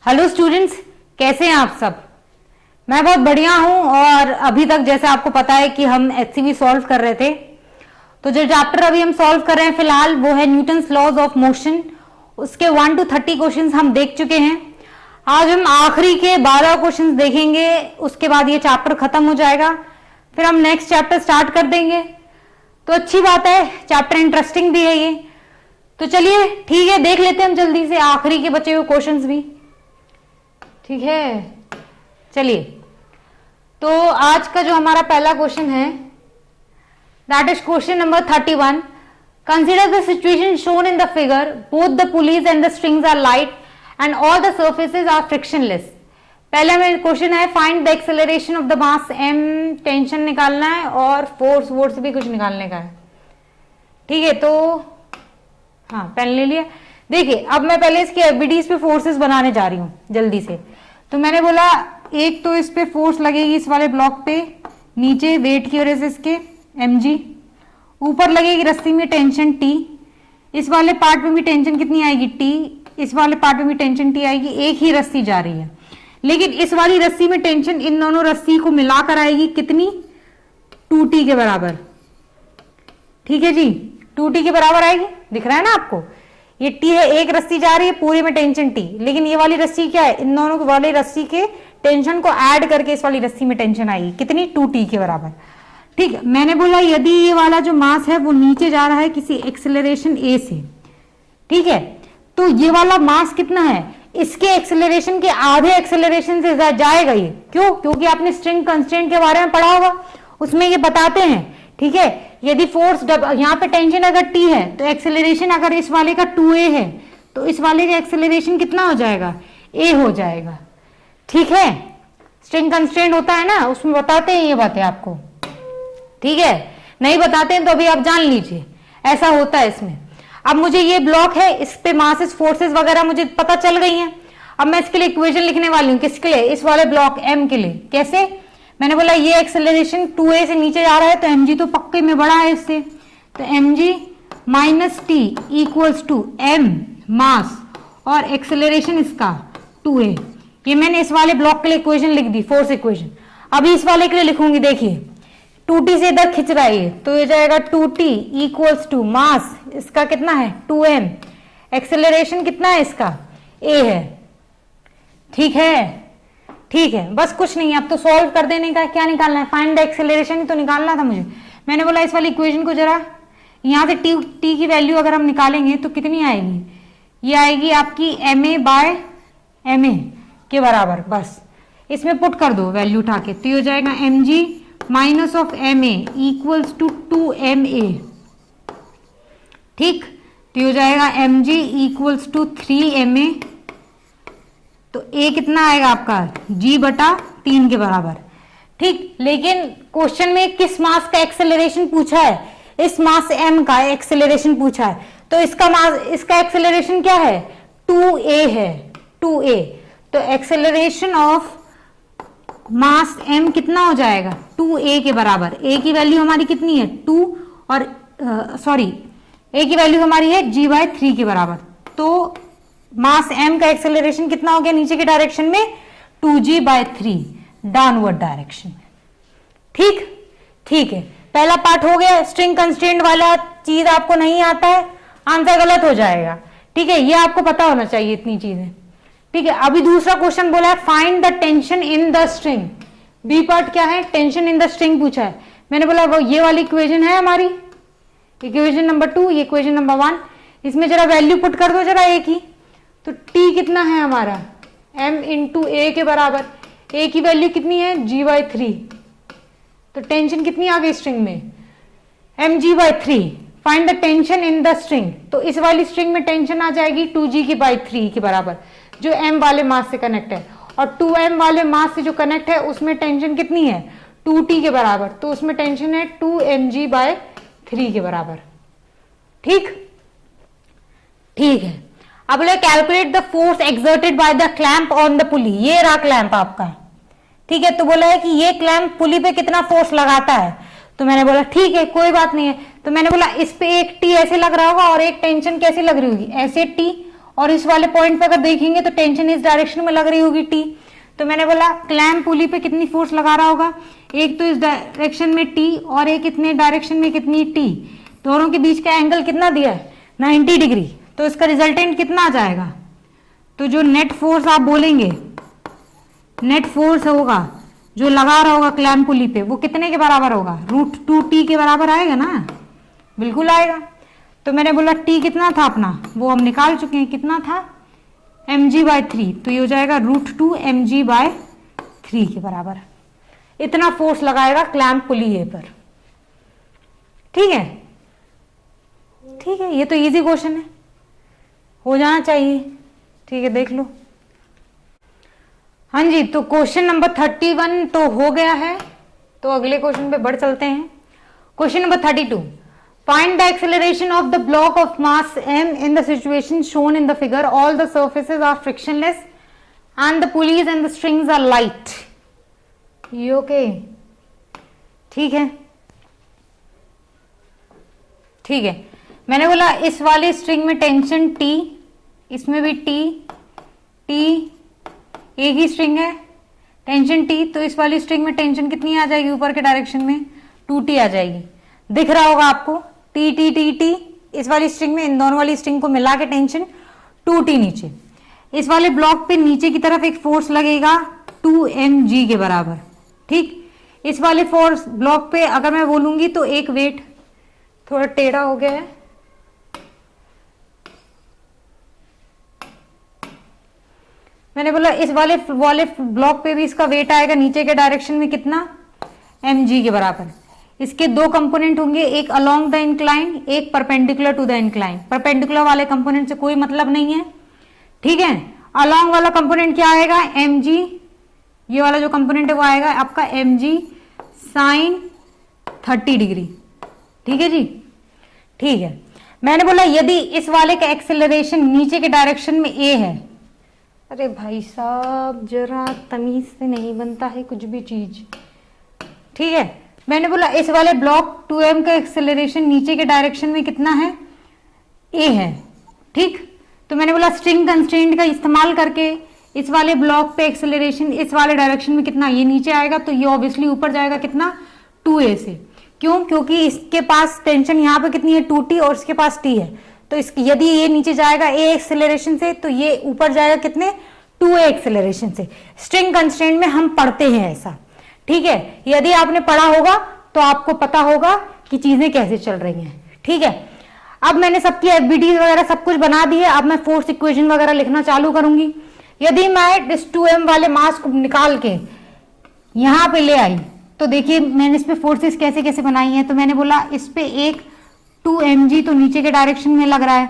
Hello students, कैसे हैं आप सब। मैं बहुत बढ़िया हूं। और अभी तक जैसे आपको पता है कि हम एचसीवी सॉल्व कर रहे थे, तो जो चैप्टर अभी हम सॉल्व कर रहे हैं फिलहाल वो है न्यूटन्स लॉज ऑफ मोशन। उसके 1 to 30 क्वेश्चंस हम देख चुके हैं। आज हम आखिरी के 12 क्वेश्चंस देखेंगे, उसके बाद ये चैप्टर खत्म हो जाएगा, फिर हम नेक्स्ट चैप्टर स्टार्ट कर देंगे। तो अच्छी बात है, चैप्टर इंटरेस्टिंग भी है ये। तो चलिए ठीक है, देख लेते हैं हम जल्दी से आखिरी के बचे हुए क्वेश्चंस भी। ठीक है, चलिए। तो आज का जो हमारा पहला क्वेश्चन है that is question number 31। Consider the situation shown in the figure, both the pulleys and the strings are light and all the surfaces are frictionless. पहला मेरा क्वेश्चन है find the acceleration of the mass m, tension निकालना है और force verse भी कुछ निकालने का है। ठीक है, तो हाँ पेन ले लिया। देखिए अब मैं पहले इसके एफबीडीज पे फोर्सेस बनाने जा रही हूं जल्दी से। तो मैंने बोला एक तो इस पे फोर्स लगेगी इस वाले ब्लॉक पे, नीचे वेट की वजह से इसके mg, ऊपर लगेगी रस्सी में टेंशन T, इस वाले पार्ट में भी टेंशन कितनी आएगी T, इस वाले पार्ट में भी टेंशन T आएगी। एक ही रस्सी जा रही है, लेकिन इस वाली रस्सी में टेंशन इन दोनों रस्सी को मिलाकर आएगी कितनी, 2T के बराबर। ठीक है जी, 2T के बराबर आएगी, दिख रहा है ना आपको। ये T है, एक रस्सी जा रही है पूरे में टेंशन T, लेकिन ये वाली रस्सी क्या है, इन दोनों वाली रस्सी के टेंशन को ऐड करके इस वाली रस्सी में टेंशन आएगी कितनी, 2T के बराबर। ठीक है, मैंने बोला यदि ये वाला जो मास है वो नीचे जा रहा है किसी एक्सेलरेशन a से, ठीक है, तो ये वाला मास कितना है, इसके एक्सेलरेशन के आधे एक्सेलरेशन से जाएगा ये। क्यों? क्योंकि आपने स्ट्रिंग कंस्ट्रेंट के बारे में पढ़ा होगा, उसमें ये बताते हैं। ठीक है, यदि फोर्स यहाँ पे टेंशन अगर T है तो एक्सेलरेशन अगर इस वाले का 2a है तो इस वाले का एक्सेलरेशन कितना हो जाएगा, a हो जाएगा। ठीक है, स्ट्रिंग कंस्ट्रेंट होता है ना, उसमें बताते हैं ये बातें आपको। ठीक है, नहीं बताते हैं तो अभी आप जान लीजिए, ऐसा होता है इसमें। अब मुझे ये ब्लॉक है, इस पे मासेस फोर्सेस वगैरह मुझे पता चल गई हैं। अब मैं इसके लिए इक्वेशन लिखने वाली हूँ, किसके लिए, इस वाले ब्लॉक m के लिए। कैसे? मैंने बोला ये एक्सेलरेशन 2a से नीचे जा रहा है तो mg तो पक्के में बड़ा है इससे, तो mg minus t equals to m mass और एक्सेलरेशन इसका 2a। ये मैंने इस वाले ब्लॉक के लिए इक्वेशन लिख दी, फोर्स इक्वेशन। अभी इस वाले के लिए लिखूंगी, देखिए 2t से इधर खिंच रहा है तो ये जाएगा 2t इक्वल्स टू मास इसका कितना है 2m, एक्सेलरेशन कितना है इसका a है। ठीक है, ठीक है, बस कुछ नहीं, अब तो सॉल्व कर देने का। क्या निकालना है, फाइंड द एक्सेलरेशन ही तो निकालना था मुझे। मैंने बोला इस वाली इक्वेशन को जरा यहाँ से t की वैल्यू अगर हम निकालेंगे तो कितनी आएगी, ये आएगी आपकी ma बाय ma के बराबर। बस इसमें पुट कर दो वैल्यू उठा के, तो ये हो जाएगा mg minus of ma equals to 2ma। ठीक, तो ये हो जाएगा mg इक्वल्स टू 3ma, तो a कितना आएगा आपका g बटा 3 के बराबर। ठीक, लेकिन क्वेश्चन में किस मास का एक्सेलरेशन पूछा है, इस मास m का एक्सेलरेशन पूछा है, तो इसका मास, इसका एक्सेलरेशन क्या है 2a है, 2a। तो एक्सेलरेशन ऑफ मास m कितना हो जाएगा 2a के बराबर। a की वैल्यू हमारी कितनी है 2 और सॉरी a की वैल्यू हमारी है g बाय 3 के बराबर। तो मास m का एक्सेलरेशन कितना हो गया नीचे के डायरेक्शन में 2g बाय 3 डाउनवर्ड डायरेक्शन में। ठीक, ठीक है, पहला पार्ट हो गया। स्ट्रिंग कंस्ट्रेंट वाला चीज आपको नहीं आता है, आंसर गलत हो जाएगा। ठीक है, ये आपको पता होना चाहिए इतनी चीजें। ठीक है, अभी दूसरा क्वेश्चन बोला है find the tension in the string. B part क्या है, टेंशन इन द स्ट्रिंग पूछा है। मैंने बोला वो ये वाली इक्वेशन है हमारी, इक्वेशन नंबर 2, ये इक्वेशन नंबर 1। इसमें जरा वैल्यू पुट कर दो जरा a की, तो t कितना है हमारा m इंटू a के बराबर। a की वैल्यू कितनी है g बाय 3, तो टेंशन कितनी आ गई स्ट्रिंग में mg by 3। Find the tension in the string, तो इस वाली स्ट्रिंग में टेंशन आ जाएगी 2g की बाय 3 के बराबर, जो m वाले मास से कनेक्ट है, और 2m वाले मास से जो कनेक्ट है उसमें टेंशन कितनी है 2t के बराबर, तो उसमें टेंशन है 2mg बाय 3 के बराबर। ठीक, ठीक है। अब बोले calculate the force exerted by the clamp on the पुली। ये रहा क्लैंप आपका। ठीक है, तो बोला है कि ये क्लैंप पुली पे कितना फोर्स लगाता है, तो मैंने बोला ठीक है कोई बात नहीं है। तो मैंने बोला इस पे एक टी ऐसे लग रहा होगा और एक टेंशन कैसे लग रही होगी, ऐसे टी, और इस वाले पॉइंट पे अगर देखेंगे तो टेंशन इस डायरेक्शन में लग रही होगी टी। तो मैंने बोला क्लैंप पुली पे कितनी फोर्स लगा रहा होगा, एक तो इस डायरेक्शन में टी और एक इतने डायरेक्शन में कितनी टी, दोनों के बीच का एंगल कितना दिया है 90 डिग्री। तो इसका रिजल्टेंट कितना आ जाएगा, तो जो नेट फोर्स आप बोलेंगे, नेट फोर्स होगा जो लगा रहा होगा क्लैंप पुली पे, वो कितने के बराबर होगा, √2t के बराबर आएगा ना, बिल्कुल आएगा। तो मैंने बोला t कितना था अपना, वो हम निकाल चुके हैं, कितना था mg/3, तो ये हो जाएगा √2 mg/3 के बराबर। इतना फोर्स लगाएगा क्लैंप पुली ए पर। ठीक है, ठीक है, ये तो इजी क्वेश्चन है, हो जाना चाहिए। ठीक है, देख लो। हाँ जी, तो क्वेश्चन नंबर 31 तो हो गया है, तो अगले क्वेश्चन पे बढ़ चलते हैं। Question number 32, find the acceleration of the block of mass m in the situation shown in the figure. All the surfaces are frictionless and the pulleys and the strings are light. ये okay, ठीक है, ठीक है। मैंने बोला इस वाली string में टेंशन T, इसमें भी T एक ही स्ट्रिंग है, टेंशन T, तो इस वाली स्ट्रिंग में टेंशन कितनी आ जाएगी, ऊपर के डायरेक्शन में 2T आ जाएगी। दिख रहा होगा आपको T, इस वाली स्ट्रिंग में इन दोनों वाली स्ट्रिंग को मिला के टेंशन 2T नीचे। इस वाले ब्लॉक पे नीचे की तरफ एक फोर्स लगेगा 2mg के बराबर। ठीक, इस वाले फोर्स ब्लॉक पे अगर मैं बोलूंगी तो एक वेट थोड़ा टेढ़ा हो गया है, मैंने बोला इस वाले ब्लॉक पे भी इसका वेट आएगा नीचे के डायरेक्शन में कितना, mg के बराबर। इसके दो कंपोनेंट होंगे, एक अलोंग द इंक्लाइन, एक perpendicular to the incline. Perpendicular वाले कंपोनेंट से कोई मतलब नहीं है, ठीक है। अलोंग वाला कंपोनेंट क्या आएगा, mg, ये वाला जो कंपोनेंट है वो आएगा आपका mg sin 30 डिग्री। ठीक है जी, ठीक है। मैंने बोला यदि इस वाले का एक्सेलरेशन नीचे के डायरेक्शन में a है, अरे भाई साहब जरा तमीज से नहीं बनता है कुछ भी चीज, ठीक है। मैंने बोला इस वाले ब्लॉक 2m का एक्सेलरेशन नीचे के डायरेक्शन में कितना है, a है, ठीक। तो मैंने बोला स्ट्रिंग कंस्ट्रेंट का इस्तेमाल करके इस वाले ब्लॉक पे एक्सेलरेशन इस वाले डायरेक्शन में कितना, ये नीचे आएगा तो ये ऑब्वियसली ऊपर जाएगा कितना, 2a से। क्यों, क्योंकि इसके पास टेंशन यहाँ पे कितनी है 2t और इसके पास t है, तो यदि ये नीचे जाएगा a एक्सेलरेशन से तो ये ऊपर जाएगा कितने, 2a एक्सेलरेशन से। स्ट्रिंग कंस्ट्रेंट में हम पढ़ते हैं ऐसा, ठीक है। यदि आपने पढ़ा होगा तो आपको पता होगा कि चीजें कैसे चल रही हैं, ठीक है। अब मैंने सबकी एफबीडीज वगैरह सब कुछ बना दी है, अब मैं फोर्स इक्वेशन वगैरह लिखना चालू करूंगी। यदि मैं इस 2m वाले मास को निकाल के यहां पे ले आई तो देखिए मैंने इस पे फोर्सेस कैसे कैसे बनाई हैं। तो मैंने बोला इस पे एक 2mg तो नीचे के डायरेक्शन में लग रहा है,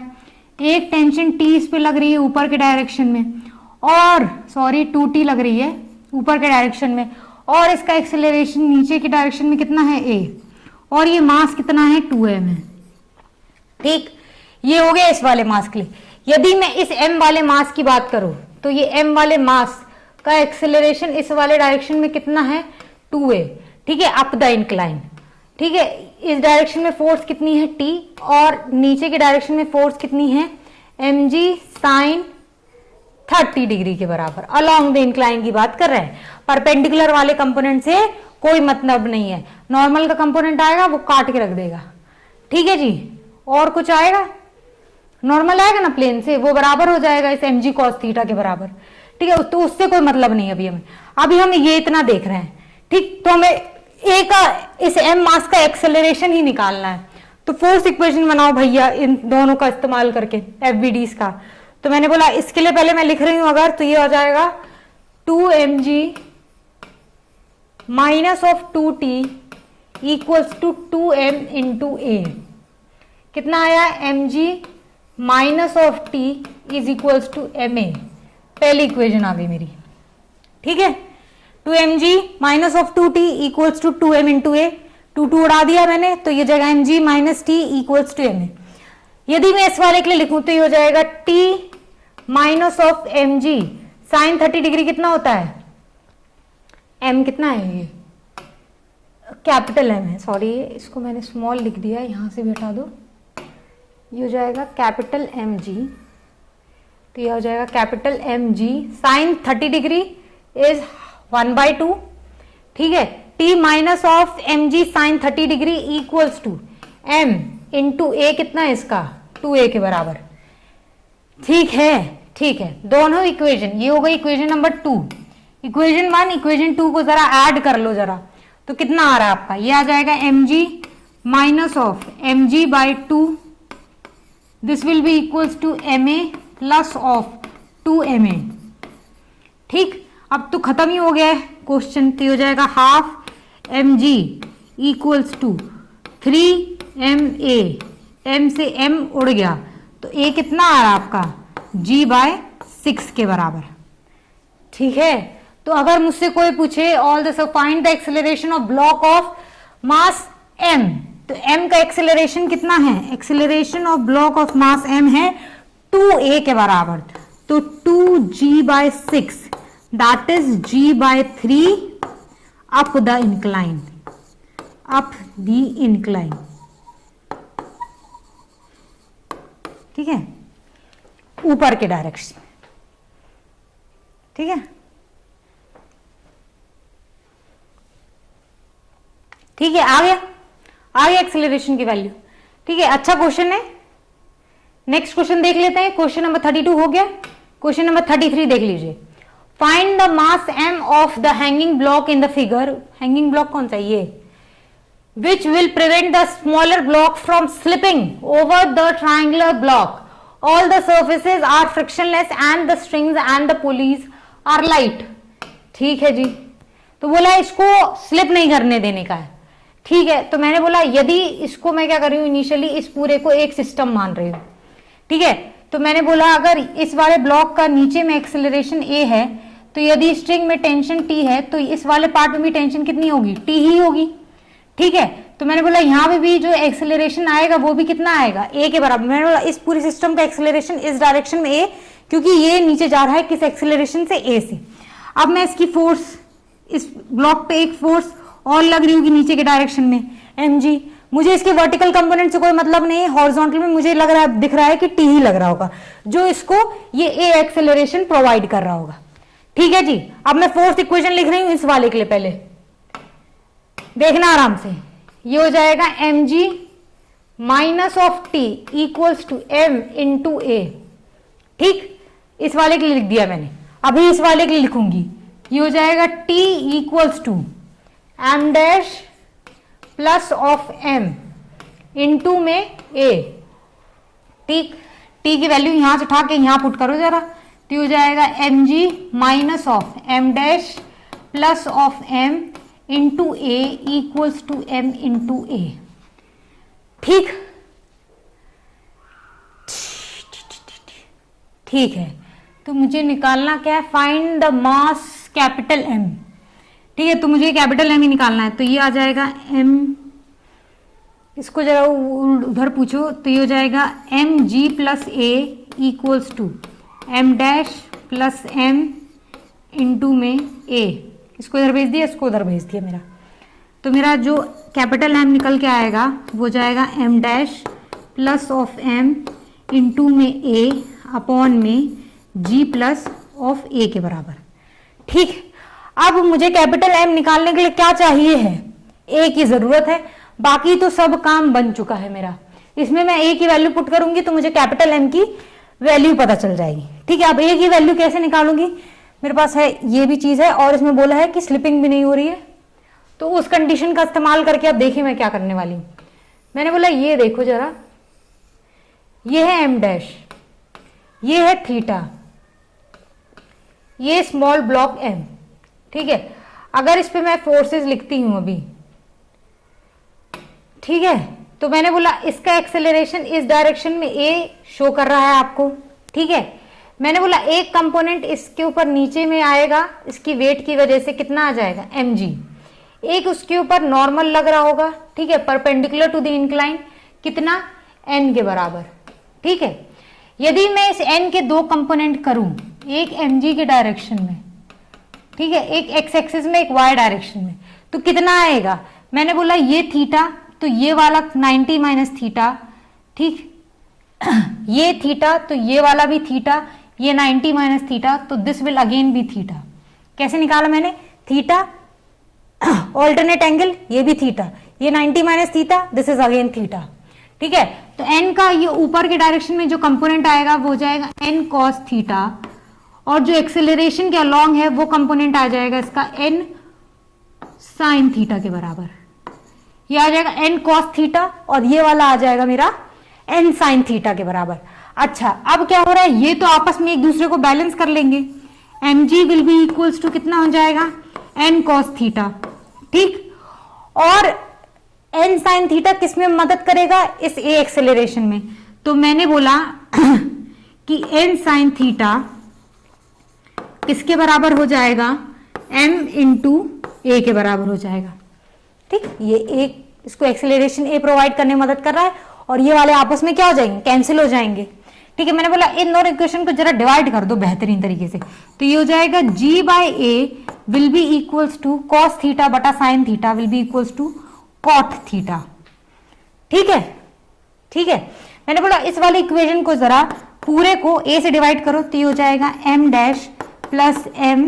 एक टेंशन t इस पे लग रही है ऊपर के डायरेक्शन में, और सॉरी 2t लग रही है ऊपर के डायरेक्शन में, और इसका एक्सेलरेशन नीचे के डायरेक्शन में कितना है a, और ये मास कितना है 2m है, ठीक। ये हो गया इस वाले मास के लिए। यदि मैं इस m वाले मास की बात करूं तो ये m वाले मास का एक्सेलरेशन इस वाले डायरेक्शन में कितना है 2a, ठीक है, अप द इंक्लाइन, ठीक है। इस डायरेक्शन में फोर्स कितनी है t और नीचे के डायरेक्शन में फोर्स कितनी है mg sin 30 डिग्री के बराबर। अलोंग द इंक्लाइन की बात कर रहे हैं, परपेंडिकुलर वाले कंपोनेंट से कोई मतलब नहीं है। नॉर्मल का कंपोनेंट आएगा वो काट के रख देगा, ठीक है जी। और कुछ आएगा, नॉर्मल आएगा ना प्लेन से, वो बराबर हो जाएगा इस mg cos थीटा के बराबर, ठीक है। तो उससे कोई मतलब नहीं है अभी हम ये इतना देख रहे हैं, ठीक। तो हमें a का इस m मास का एक्सेलरेशन ही निकालना है, तो फोर्स इक्वेशन बनाओ भैया इन दोनों का इस्तेमाल करके एफबीडीज का। तो मैंने बोला इसके लिए पहले मैं लिख रही हूं अगर, तो ये हो जाएगा 2mg minus of 2t equals to 2m into a। कितना आया, mg minus of t is equals to ma। पहली इक्वेशन आ गई मेरी, ठीक है। 2mg minus of 2t equals to 2m into a, 2 उड़ा दिया मैंने, तो ये जगह mg minus t equals to ma। यदि मैं इस वाले के लिए लिखूं तो ये हो जाएगा t minus of mg sine 30 degree कितना होता है, m कितना है, ये कैपिटल m है, सॉरी इसको मैंने स्मॉल लिख दिया, यहां से भी हटा दो। ये हो जाएगा कैपिटल mg तो यह हो जाएगा capital M G sine 30 degree is 1/2, ठीक है। T minus of M G sine 30 degree equals to M into A, कितना है इसका 2a के बराबर, ठीक है, ठीक है। दोनों इक्वेशन, ये हो गई इक्वेशन नंबर 2, इक्वेशन 1 इक्वेशन 2 को जरा ऐड कर लो जरा, तो कितना आ रहा है आपका, ये आ जाएगा M G minus of M G by 2, this will be equals to M A plus of 2ma, ठीक। अब तो खत्म ही हो गया है क्वेश्चन, तो हो जाएगा half M G equals to 3ma, m से m उड़ गया, तो a कितना आ रहा है आपका g/6 के बराबर, ठीक है। तो अगर मुझसे कोई पूछे all the find the acceleration of block of mass m, तो m का एक्सेलरेशन कितना है, acceleration of block of mass m है 2a के बराबर, तो 2g/6 that is g/3 up the incline, up the incline, ठीक है, ऊपर के डायरेक्शन, ठीक है, ठीक है। आ गया एक्सेलरेशन की वैल्यू, ठीक है। अच्छा क्वेश्चन है। नेक्स्ट क्वेश्चन देख लेते हैं, क्वेश्चन नंबर 32 हो गया। क्वेश्चन नंबर 33 देख लीजिए, find the mass m of the hanging block in the figure, hanging block कौन सा, ये, which will prevent the smaller block from slipping over the triangular block. All the surfaces are frictionless and the strings and the pulleys are light. ठीक है जी, तो बोला इसको slip नहीं करने देने का है, ठीक है। तो मैंने बोला यदि इसको मैं क्या कर रही हूँ, इनिशियली इस पूरे को एक सिस्टम मान रही हूँ, ठीक है। तो मैंने बोला अगर इस वाले ब्लॉक का नीचे में एक्सेलरेशन a है, तो यदि स्ट्रिंग में टेंशन t है, तो इस वाले पार्ट में भी टेंशन कितनी होगी, t ही होगी, ठीक है। तो मैंने बोला यहाँ पे भी जो एक्सेलरेशन आएगा वो भी कितना आएगा, a के बराबर। मैंने बोला इस पूरे सिस्टम का एक्सेलरेशन इस डायरेक्शन में a, क्योंकि ये नीचे जा रहा है किस एक्सेलरेशन से, a से। अब मैं इसकी फोर्स, इस ब्लॉक पे एक फोर्स और लग रही होगी नीचे के डायरेक्शन में mg, मुझे इसके वर्टिकल कंपोनेंट से कोई मतलब नहीं है, हॉरिजॉन्टल में मुझे लग रहा है, दिख रहा है कि t ही लग रहा होगा, जो इसको ये a एक्सेलरेशन प्रोवाइड कर रहा होगा, ठीक है जी। अब मैं फोर्थ इक्वेशन लिख रही हूं इस वाले के लिए, पहले देखना आराम से, ये हो जाएगा mg minus of t equals to m into a, ठीक। इस वाले के लिए लिख दिया मैंने, अभी इस वाले के लिए लिखूंगी, ये हो जाएगा t equals to m dash plus of m into में a, ठीक। t की वैल्यू यहां से उठा के यहां पुट करो जरा, तो हो जाएगा mg minus of m dash plus of m into a equals to m into a, ठीक, ठीक है। तो मुझे निकालना क्या है, find the mass capital M, ठीक है। तो मुझे कैपिटल M ही निकालना है, तो ये आ जाएगा M, इसको जरा उधर पूछो, तो ये हो जाएगा mg plus a equals to m dash plus m into में a, इसको इधर भेज दिया, इसको उधर भेज दिया मेरा, तो मेरा जो कैपिटल M निकल के आएगा वो जाएगा m dash plus of m into में a अपॉन में g प्लस ऑफ a के बराबर, ठीक। अब मुझे कैपिटल M निकालने के लिए क्या चाहिए है, a की जरूरत है, बाकी तो सब काम बन चुका है मेरा। इसमें मैं a की वैल्यू पुट करूंगी तो मुझे कैपिटल M की वैल्यू पता चल जाएगी, ठीक है। अब a की वैल्यू कैसे निकालूंगी, मेरे पास है ये भी चीज है, और इसमें बोला है कि स्लिपिंग भी नहीं हो रही है, तो उस कंडीशन का इस्तेमाल करके अब देखिए मैं क्या करने वाली हूं। मैंने बोला ये देखो जरा, ये है m डैश, ये है थीटा, ये स्मॉल ब्लॉक m, ठीक है। अगर इस पे मैं फोर्सेस लिखती हूं अभी, ठीक है, तो मैंने बोला इसका एक्सेलरेशन इस डायरेक्शन में a शो कर रहा है आपको, ठीक है। मैंने बोला एक कंपोनेंट इसके ऊपर नीचे में आएगा, इसकी वेट की वजह से कितना आ जाएगा mg, एक उसके ऊपर नॉर्मल लग रहा होगा, ठीक है, परपेंडिकुलर टू द इंक्लाइन, कितना n के बराबर, ठीक है। यदि मैं इस n के दो कंपोनेंट करूं, एक mg के डायरेक्शन में, ठीक है, एक x एक्सिस में, एक y डायरेक्शन में, तो कितना आएगा, मैंने बोला ये थीटा, तो ये वाला 90 माइनस थीटा, ठीक, ये थीटा, तो ये वाला भी थीटा, ये 90 माइनस थीटा, तो this will again be theta. कैसे निकाला मैंने? थीटा ऑल्टरनेट एंगल, ये भी थीटा, ये 90 minus theta, this is again theta. ठीक है, तो n का ये ऊपर के डायरेक्शन में जो कंपोनेंट आएगा वो हो जाएगा n cos थीटा, और जो एक्सेलरेशन के अलॉन्ग है वो कंपोनेंट आ जाएगा इसका n साइन थीटा के बराबर। ये आ जाएगा n cos थीटा और ये वाला आ जाएगा मेरा n साइन थीटा के बराबर। अच्छा, अब क्या हो रहा है, ये तो आपस में एक दूसरे को बैलेंस कर लेंगे। mg will be equals to कितना हो जाएगा? n cos theta. ठीक, और n साइन थीटा किस में मदद करेगा? इस a एक्सेलरेशन में। तो मैंने बोला कि n साइन थीटा किसके बराबर हो जाएगा? m इंटू ए के बराबर हो जाएगा। ठीक, ये एक इसको एक्सेलरेशन a प्रोवाइड करने में मदद कर रहा है, और ये वाले आपस में क्या हो जाएंगे? कैंसिल हो जाएंगे। ठीक है, मैंने बोला इन दोनों इक्वेशन को जरा डिवाइड कर दो बेहतरीन तरीके से, तो ये हो जाएगा g by a will be equals to cos theta बटा sine theta will be equals to cot theta. ठीक है, ठीक है, मैंने बोला इस वाले इक्वेशन को जरा पूरे को a से डिवाइड करो, तो ये हो जाएगा m डैश प्लस m,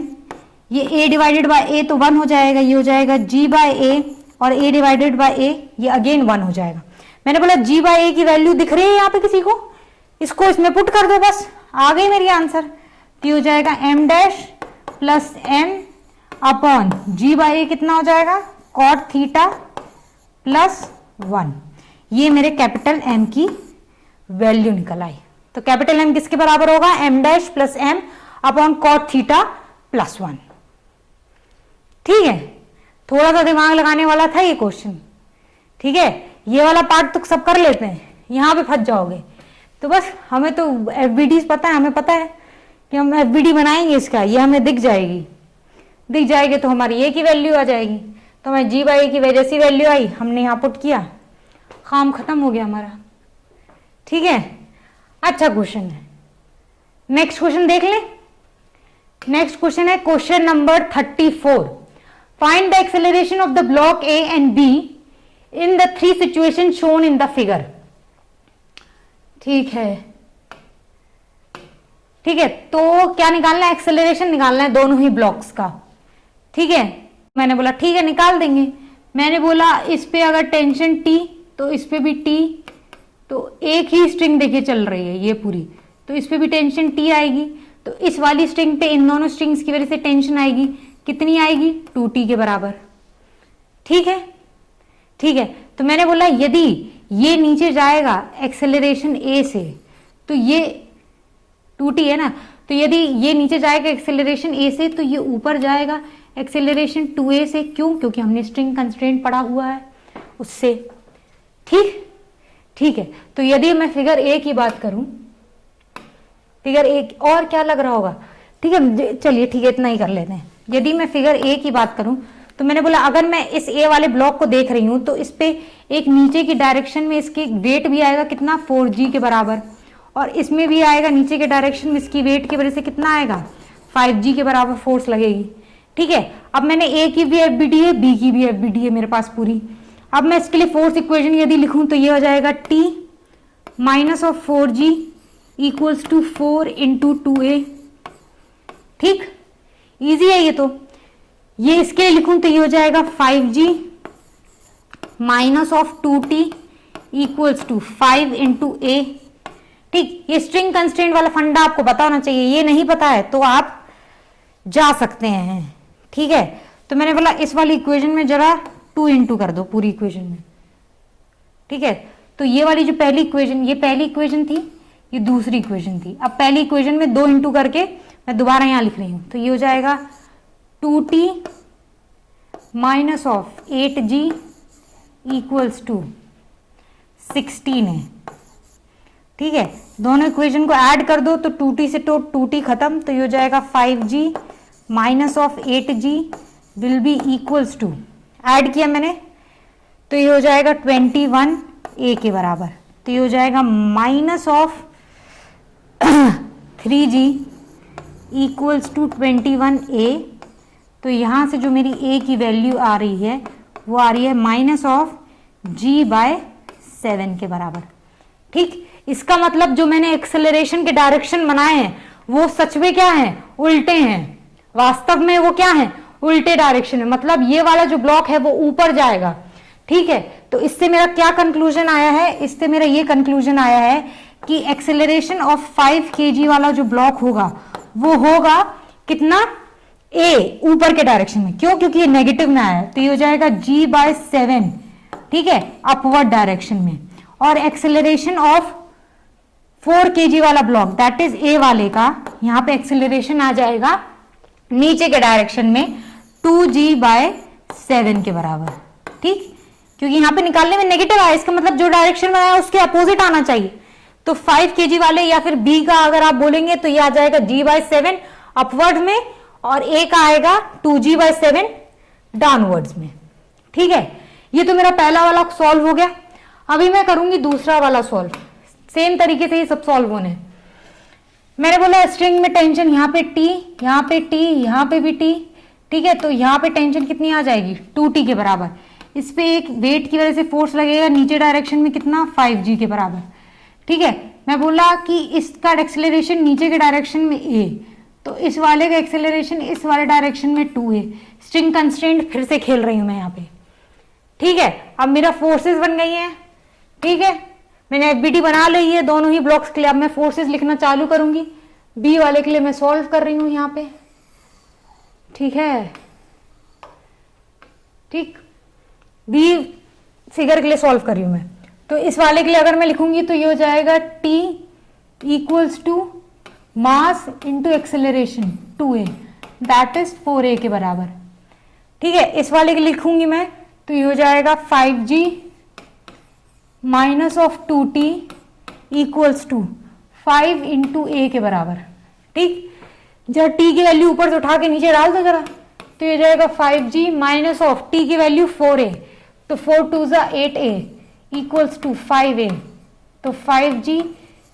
ये a डिवाइडेड बाय a तो 1 हो जाएगा, ये हो जाएगा g बाय a, और a डिवाइडेड बाय a ये अगेन 1 हो जाएगा। मैंने बोला g बाय a की वैल्यू दिख रही है यहाँ पे किसी को? इसको इसमें पुट कर दो, बस आ गई मेरी आंसर। तो ये हो जाएगा m dash plus m upon g by a कितना हो जाएगा? Cot theta plus 1। ये मेरे कैपिटल M की वैल्यू निकल आई। तो कैपिटल M किसके बराबर होगा? m dash plus m upon cot theta plus 1। ठीक है, थोड़ा सा दिमाग लगाने वाला था ये क्वेश्चन। ठीक है, ये वाला पार्ट तो सब कर लेते हैं, यहां पे फंस जाओगे। तो बस हमें तो एफबीडी पता है, हमें पता है कि हम एफबीडी बनाएंगे इसका, ये हमें दिख जाएगी तो हमारी ए की वैल्यू आ जाएगी। तो हमें जी बाई की वजह से वैल्यू आई, हमने यहाँ पुट किया, काम खत्म हो गया हमारा। ठीक है, अच्छा क्वेश्चन है। नेक्स्ट क्वेश्चन देख ले। नेक्स्ट क्वेश्चन है question number 34। Find the acceleration of the block A and be in the 3 situation shown in the figure. ठीक है, ठीक है, तो क्या निकालना है? एक्सेलरेशन निकालना है दोनों ही ब्लॉक्स का। ठीक है, मैंने बोला ठीक है निकाल देंगे। मैंने बोला इस पे अगर टेंशन T तो इस पे भी T, तो एक ही स्ट्रिंग देखिए चल रही है ये पूरी, तो इस पे भी टेंशन T आएगी। तो इस वाली स्ट्रिंग पे इन दोनों स्ट्रिंग्स की वजह से टेंशन आएगी, कितनी आएगी? 2T के बराबर। ठीक है, ठीक है, तो मैंने बोला यदि ये नीचे जाएगा एक्सेलरेशन A से, तो ये 2T है ना, तो यदि ये नीचे जाएगा एक्सेलरेशन A से तो ये ऊपर जाएगा एक्सेलरेशन 2A से। क्यों? क्योंकि हमने स्ट्रिंग कंस्ट्रेंट पढ़ा हुआ है उससे। ठीक, ठीक है, तो यदि मैं फिगर A की बात करूं, फिगर A और क्या लग रहा होगा? ठीक है, चलिए ठीक है, इतना ही कर लेते हैं। यदि मैं फिगर A की बात करूं तो मैंने बोला अगर मैं इस A वाले ब्लॉक को देख रही हूं तो इस पे एक नीचे की डायरेक्शन में इसकी वेट भी आएगा कितना? 4G के बराबर, और इसमें भी आएगा नीचे के डायरेक्शन में इसकी वेट की वजह से कितना आएगा? 5G के बराबर फोर्स लगेगी। ठीक है, अब मैंने A की भी एफबीडी है, B की भी एफबीडी है मेरे पास पूरी। अब मैं इसके लिए फोर्स इक्वेशन यदि लिखूं तो ये हो जाएगा T minus of 4G equals to 4 into 2A। ठीक, इजी है ये तो। ये इसके लिए लिखूं तो ये हो जाएगा 5G minus of 2T equals to 5 into A। ठीक, ये स्ट्रिंग कंस्ट्रेंट वाला फंडा आपको पता होना चाहिए, ये नहीं पता है तो आप जा सकते हैं। ठीक है, तो मैंने बोला इस वाली इक्वेशन में जरा 2 इंटू कर दो पूरी इक्वेशन में। ठीक है, तो ये वाली जो पहली इक्वेशन, ये पहली इक्वेशन थी, ये दूसरी इक्वेशन थी। अब पहली इक्वेशन में 2 इंटू करके मैं दोबारा यहां लिख रही हूं, तो ये हो जाएगा 2T minus of 8G equals to 16 है। ठीक है, दोनों इक्वेशन को ऐड कर दो तो 2T से तो 2T खत्म, तो ये हो जाएगा 5G minus of 8G will be equals to, add किया मैंने तो ये हो जाएगा 21A के बराबर। तो ये हो जाएगा minus of 3G equals to 21A। तो यहां से जो मेरी A की वैल्यू आ रही है वो आ रही है माइनस ऑफ G बाय 7 के बराबर। ठीक, इसका मतलब जो मैंने एक्सेलरेशन के डायरेक्शन बनाए हैं वो सच में क्या है, उल्टे हैं, वास्तव में वो क्या है, उल्टे डायरेक्शन में, मतलब ये वाला जो ब्लॉक है वो ऊपर जाएगा। ठीक है, तो इससे मेरा क्या कंक्लूजन आया है, इससे मेरा ये कंक्लूजन आया है कि एक्सेलरेशन ऑफ 5 kg वाला जो ब्लॉक होगा वो होगा कितना, ए, ऊपर के डायरेक्शन में। क्यों, क्योंकि ये नेगेटिव में आया है, तो ये हो जाएगा g/7, ठीक है, अपवर्ड डायरेक्शन में। और एक्सेलरेशन ऑफ 4 kg वाला ब्लॉक दैट इज ए वाले का, यहां पे एक्सेलरेशन आ जाएगा नीचे के डायरेक्शन में 2g/7 के बराबर। ठीक, क्योंकि यहां पे निकालने में नेगेटिव आया, इसका मतलब जो डायरेक्शन में आया उसके अपोजिट आना चाहिए। तो 5 kg वाले या फिर बी का अगर आप बोलेंगे तो ये आ जाएगा g/7 अपवर्ड में, और ए का आएगा 2g/7 डाउनवर्ड्स में। ठीक है, ये तो मेरा पहला वाला सॉल्व हो गया। अभी मैं करूंगी दूसरा वाला सॉल्व, सेम तरीके से ये सब सॉल्व होने हैं। मैंने बोला स्ट्रिंग में टेंशन यहाँ पे T, यहाँ पे T, यहाँ पे भी T, ठीक है, तो यहाँ पे टेंशन कितनी आ जाएगी, 2T के बराबर। इस पे एक वेट की वजह से फोर्स लगेगा नीचे डायरेक्शन में कितना, 5G के बराबर। ठीक है, मैं बोला कि इसका एक्सेलरेशन नीचे के डायरेक्शन में A, तो इस वाले का एक्सेलरेशन इस वाले डायरेक्शन में 2A। स्ट्रिंग कंस्ट्रेंट फिर से खेल रही हूं मैं यहाँ पे। ठीक है, अब मेरा फोर्सेस बन गई हैं। ठीक है, मैंने एफबीटी बना ली है दोनों ही ब्लॉक्स के लिए। अब मैं फोर्सेस लिखना चालू करूंगी। बी वाले के लिए मैं सॉल्व कर रही हूं यहाँ पे। ठीक है, ठीक, बी फिगर के लिए सॉल्व कर रही हूं मैं। तो इस वाले के लिए अगर मैं लिखूंगी तो ये हो जाएगा T equals to mass into acceleration 2A, that is 4A के बराबर। ठीक है, इस वाले के लिए लिखूंगी मैं तो ये हो जाएगा 5G minus of 2T equals to 5 into A के बराबर। ठीक, जब T की वैल्यू ऊपर से उठा के नीचे डाल दो जरा, तो ये जाएगा 5G माइनस ऑफ T की वैल्यू 4A, तो 4 2 8A इक्वल्स टू 5A, तो 5G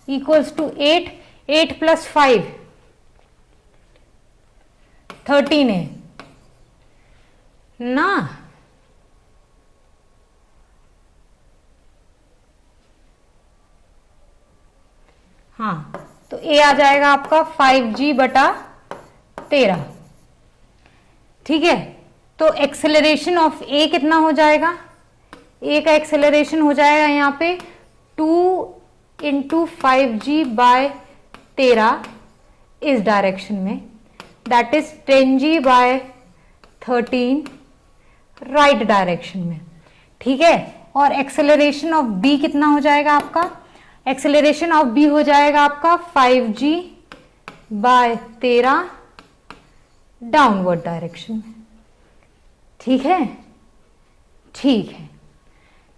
equals to 8, 8 plus 5 13A ना। हाँ, तो A आ जाएगा आपका 5G/13। ठीक है, तो एक्सेलरेशन ऑफ A कितना हो जाएगा, A का एक्सेलरेशन हो जाएगा यहाँ पे 2 इंटू 5G/13 इस डायरेक्शन में, that is 10G/13 right direction में। ठीक है, और एक्सेलरेशन ऑफ B कितना हो जाएगा आपका, एक्सेलरेशन ऑफ B हो जाएगा आपका 5G/13 डाउनवर्ड डायरेक्शन में। ठीक है, ठीक है,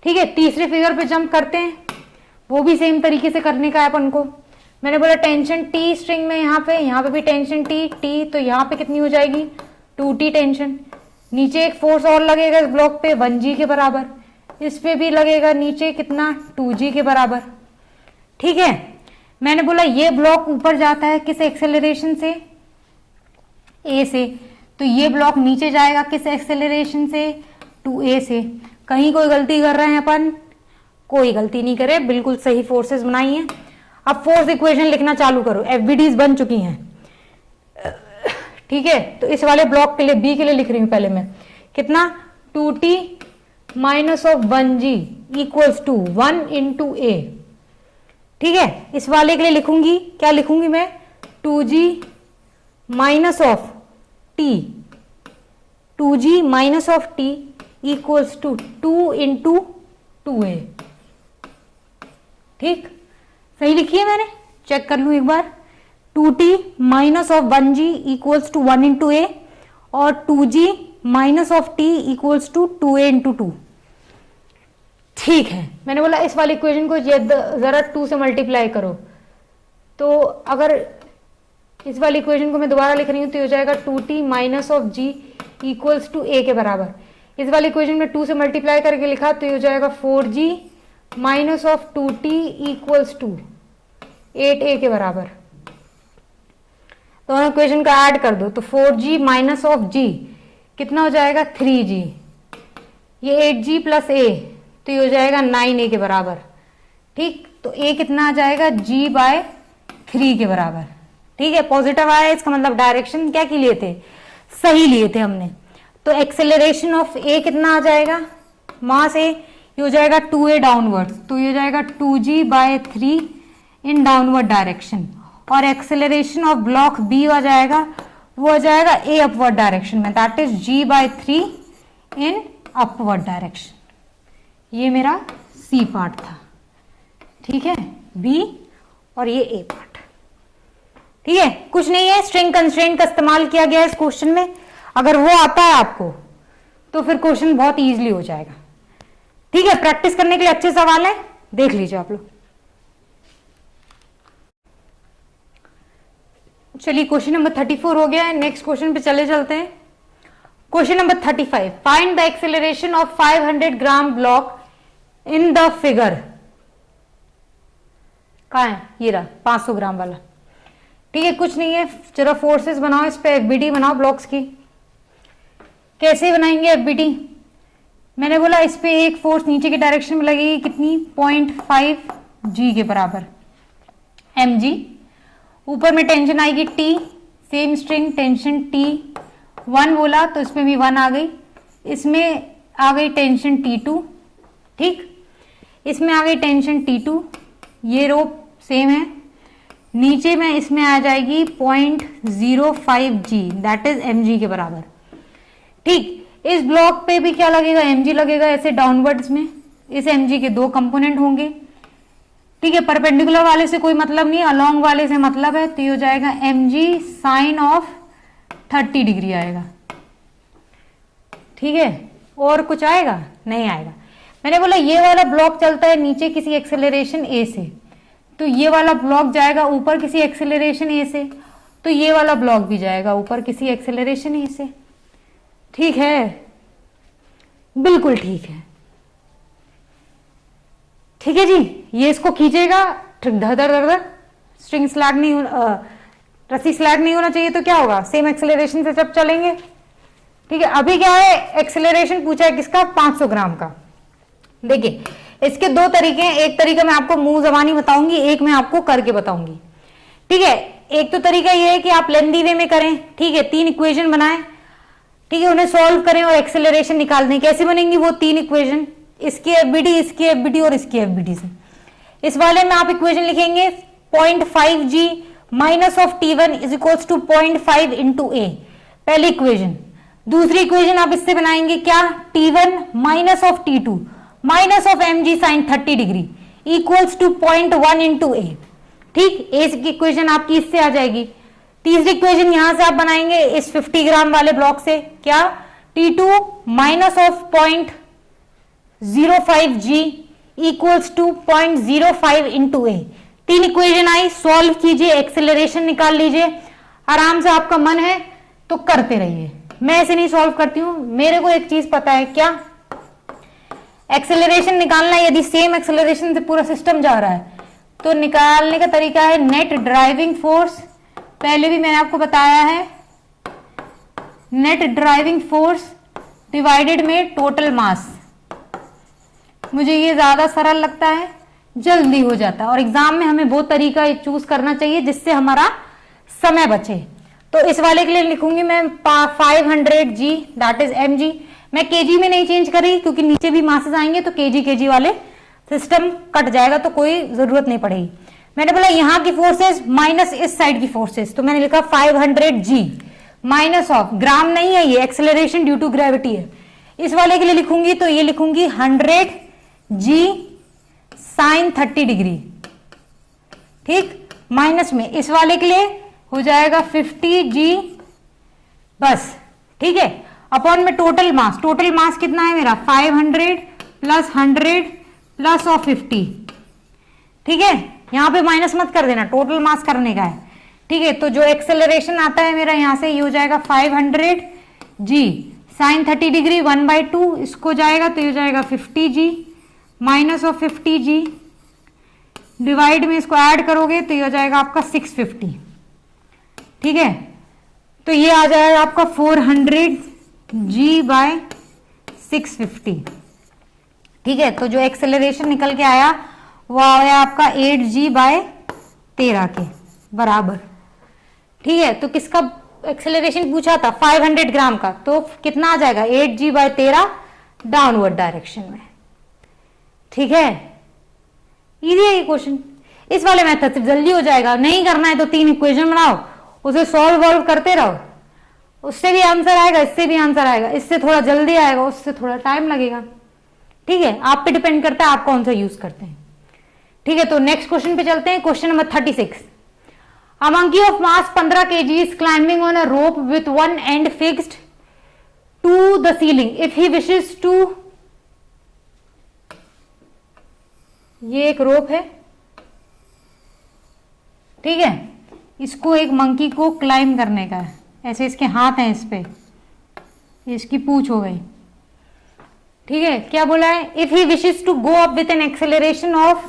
ठीक है, तीसरे फिगर पे जंप करते हैं। वो भी सेम तरीके से करने का है अपन को। मैंने बोला टेंशन T स्ट्रिंग में, यहाँ पे भी टेंशन T, तो यहाँ पे कितनी हो जाएगी 2T टेंशन। नीचे एक फोर्स और लगेगा इस ब्लॉक पे 1G के बराबर, इस पे भी लगेगा नीचे कितना 2G के बराबर। ठीक है, मैंने बोला ये ब्लॉक ऊपर जाता है किस एक्सेलरेशन से, A से, तो ये ब्लॉक नीचे जाएगा किस एक्सेलरेशन से, 2A से। कहीं कोई गलती कर रहे हैं अपन, कोई गलती नहीं करे, बिल्कुल सही फोर्सेस बनाई हैं। अब फोर्स इक्वेशन लिखना चालू करो, एफबीडीज बन चुकी हैं। ठीक है, तो इस वाले ब्लॉक के लिए बी के लिए लिख रही हूं पहले मैं, कितना 2T minus of 1G equals to 1 into A। ठीक है, इस वाले के लिए लिखूंगी, क्या लिखूंगी मैं, 2G minus of T, 2G minus of T equals to 2 into 2A। ठीक, सही लिखी है मैंने, चेक कर लू एक बार। 2T minus of 1G equals to 1 into A, और 2G minus of T equals to 2A into 2। ठीक है, मैंने बोला इस वाली इक्वेशन को जरा 2 से मल्टीप्लाई करो, तो अगर इस वाली इक्वेशन को मैं दोबारा लिख रही हूं तो हो जाएगा 2T minus of G equals to A के बराबर। इस वाली इक्वेशन में 2 से मल्टीप्लाई करके लिखा तो हो जाएगा 4G minus of 2T equals to 8A के बराबर। दोनों इक्वेशन का ऐड कर दो तो 4G माइनस ऑफ G कितना हो जाएगा 3G, ये 8G प्लस A, तो ये हो जाएगा 9A के बराबर। ठीक, तो A कितना आ जाएगा G/3 के बराबर। ठीक है, पॉजिटिव आया इसका मतलब डायरेक्शन क्या की लिए थे, सही लिए थे हमने। तो एक्सेलरेशन ऑफ ए कितना आ जाएगा, मास ए, ये हो जाएगा 2a डाउनवर्ड, तो ये हो जाएगा 2g/3 इन डाउनवर्ड डायरेक्शन। और एक्सेलरेशन ऑफ ब्लॉक बी आ जाएगा, वो आ जाएगा ए अपवर्ड डायरेक्शन में, that is g/3 in upward direction. ये मेरा सी पार्ट था, ठीक है, बी और ये ए पार्ट, ठीक है। कुछ नहीं है, स्ट्रिंग कंस्ट्रेंट का इस्तेमाल किया गया है इस क्वेश्चन में। अगर वो आता है आपको तो फिर क्वेश्चन बहुत इजीली हो जाएगा, ठीक है। प्रैक्टिस करने के लिए अच्छे सवाल है, देख लीजिए आप लोग। चलिए क्वेश्चन नंबर 34 हो गया है, नेक्स्ट क्वेश्चन पे चले चलते हैं। Question number 35, find the acceleration of 500 gram block in the figure. कहाँ है, ये रहा 500 ग्राम वाला, ठीक है। कुछ नहीं है, जरा फोर्सेस बनाओ, इस पे एफबीडी बनाओ ब्लॉक्स की। कैसे बनाएंगे एफबीडी, मैंने बोला इस पे एक फोर्स नीचे के डायरेक्शन में लगेगी, कितनी, 0.5 g के बराबर mg। ऊपर में टेंशन आएगी T, same string tension T1 बोला तो इसमें भी 1 आ गई, इसमें आ गई टेंशन T2, ठीक, इसमें आ गई टेंशन T2, ये रो सेम है। नीचे में इसमें आ जाएगी 0.05 g, दैट इज mg के बराबर, ठीक। इस ब्लॉक पे भी क्या लगेगा, mg लगेगा, ऐसे डाउनवर्ड्स में इस mg के दो कंपोनेंट होंगे, ठीक है। परपेंडिकुलर वाले से कोई मतलब नहीं, अलोंग वाले से मतलब है, तो ये हो जाएगा mg साइन ऑफ 30 डिग्री आएगा, ठीक है। और कुछ आएगा नहीं आएगा। मैंने बोला ये वाला ब्लॉक चलता है नीचे किसी एक्सेलरेशन a से, तो ये वाला ब्लॉक जाएगा ऊपर किसी एक्सेलरेशन a से, तो ये वाला ब्लॉक भी जाएगा ऊपर किसी एक्सेलरेशन a से, ठीक है, बिल्कुल ठीक है, ठीक है जी। ये इसको खींचेगा, धर धर धर धर, स्ट्रिंग स्लैग नहीं, रस्सी स्लैग नहीं होना चाहिए, तो क्या होगा, सेम एक्सेलरेशन से जब चलेंगे, ठीक है। अभी क्या है, एक्सेलरेशन पूछा है किसका, 500 ग्राम का। देखिए इसके दो तरीके हैं, एक तरीका मैं आपको मुंह जबानी बताऊंगी, एक मैं आपको करके बताऊंगी, ठीक है। एक तो तरीका ये है कि आप लेंदी वे में करें, ठीक है, 3 इक्वेशन बनाएं, ठीक है, उन्हें सॉल्व करें और एक्सेलरेशन निकाल दें। कैसे बनेंगी वो 3 इक्वेशन, इसकी एफबीडी, इसकी एफबीडी और इसकी एफबीडी से। इस वाले में आप इक्वेशन लिखेंगे 0.5 g minus of T1 is equals to 0.5 into a, पहली इक्वेशन। दूसरी इक्वेशन आप इससे बनाएंगे क्या, T1 minus of T2 minus of mg sine 30 degree equals to 0.1 into a, ठीक। ए की इक्वेशन आपकी इससे आ जाएगी। तीसरी इक्वेशन यहां से आप बनाएंगे इस 50 ग्राम वाले ब्लॉक से, क्या, T2 minus of 0.05 g equals to 0.05 into A. 3 equation आई, सॉल्व कीजिए, एक्सेलरेशन निकाल लीजिए, आराम से आपका मन है तो करते रहिए। मैं ऐसे नहीं सॉल्व करती हूं, मेरे को एक चीज पता है, क्या, एक्सेलरेशन निकालना है। यदि सेम एक्सेलरेशन से पूरा सिस्टम जा रहा है तो निकालने का तरीका है नेट ड्राइविंग फोर्स, पहले भी मैंने आपको बताया है, नेट ड्राइविंग फोर्स डिवाइडेड में टोटल मास। मुझे ये ज्यादा सरल लगता है, जल्दी हो जाता है, और एग्जाम में हमें वो तरीका चूज करना चाहिए जिससे हमारा समय बचे। तो इस वाले के लिए लिखूंगी मैं 500 g, दैट इज mg। मैं केजी में नहीं चेंज करी क्योंकि नीचे भी मासेस आएंगे तो केजी वाले सिस्टम कट जाएगा, तो कोई जरूरत नहीं पड़ेगी। मैंने बोला यहाँ की फोर्सेस माइनस इस साइड की फोर्सेस, तो मैंने लिखा 500 g माइनस ऑफ, ग्राम नहीं है ये, एक्सेलरेशन ड्यू टू ग्रेविटी है। इस वाले के लिए लिखूंगी तो ये लिखूंगी 100 g साइन 30 डिग्री, ठीक, माइनस में इस वाले के लिए हो जाएगा 50 g बस, ठीक है, अपॉन में टोटल मास। टोटल मास कितना है मेरा, 500 प्लस 100 प्लस ऑफ 50, ठीक है। यहां पे माइनस मत कर देना, टोटल मास करने का है, ठीक है। तो जो एक्सेलरेशन आता है मेरा यहां से, ये हो जाएगा 500 g साइन 30 डिग्री 1/2, इसको जाएगा तो ये हो जाएगा 50 g minus of 50 g, divide में इसको ऐड करोगे तो ये हो जाएगा आपका 650, ठीक है। तो ये आ जाएगा आपका 400 g बाय 650, ठीक है। तो जो एक्सेलरेशन निकल के आया वो आया आपका 8 g बाय 13 के बराबर, ठीक है, तो किसका एक्सेलरेशन पूछा था? 500 ग्राम का, तो कितना आ जाएगा? 8g/13 डाउनवर्ड डायरेक्शन में। ठीक है, इजी है ये क्वेश्चन। इस वाले मेथड से जल्दी हो जाएगा। नहीं करना है तो 3 इक्वेशन बनाओ, उसे सॉल्व करते रहो, उससे भी आंसर आएगा, इससे भी आंसर आएगा। इससे थोड़ा जल्दी आएगा, उससे थोड़ा टाइम लगेगा। ठीक है, आप पे डिपेंड करता है आप कौन सा यूज करते हैं। ठीक है, तो नेक्स्ट क्वेश्चन पे चलते हैं। Question number 36। A monkey of mass 15 kg is climbing on a rope with one end fixed to the ceiling. If he wishes to, ये एक रोप है, ठीक है, इसको एक मंकी को क्लाइंब करने का है। ऐसे इसके हाथ हैं इस पे, इसकी पूंछ हो गई। ठीक है, क्या बोला है? If he wishes to go up with an acceleration of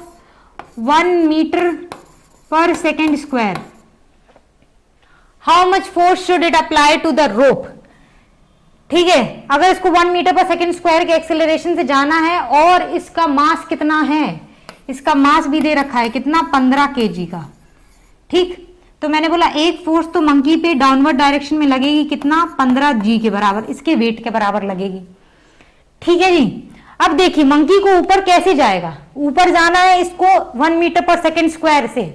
1 metre पर second square, how much force should it apply to the rope. ठीक है, अगर इसको 1 मीटर पर सेकेंड स्क्वायर के एक्सेलरेशन से जाना है और इसका मास कितना है, इसका मास भी दे रखा है कितना, 15 kg का। ठीक, तो मैंने बोला एक फोर्स तो मंकी पे डाउनवर्ड डायरेक्शन में लगेगी, कितना, 15g के बराबर, इसके वेट के बराबर लगेगी। ठीक है जी, अब देखिए मंकी को ऊपर कैसे जाएगा। ऊपर जाना है इसको 1 मीटर पर सेकेंड स्क्वायर से,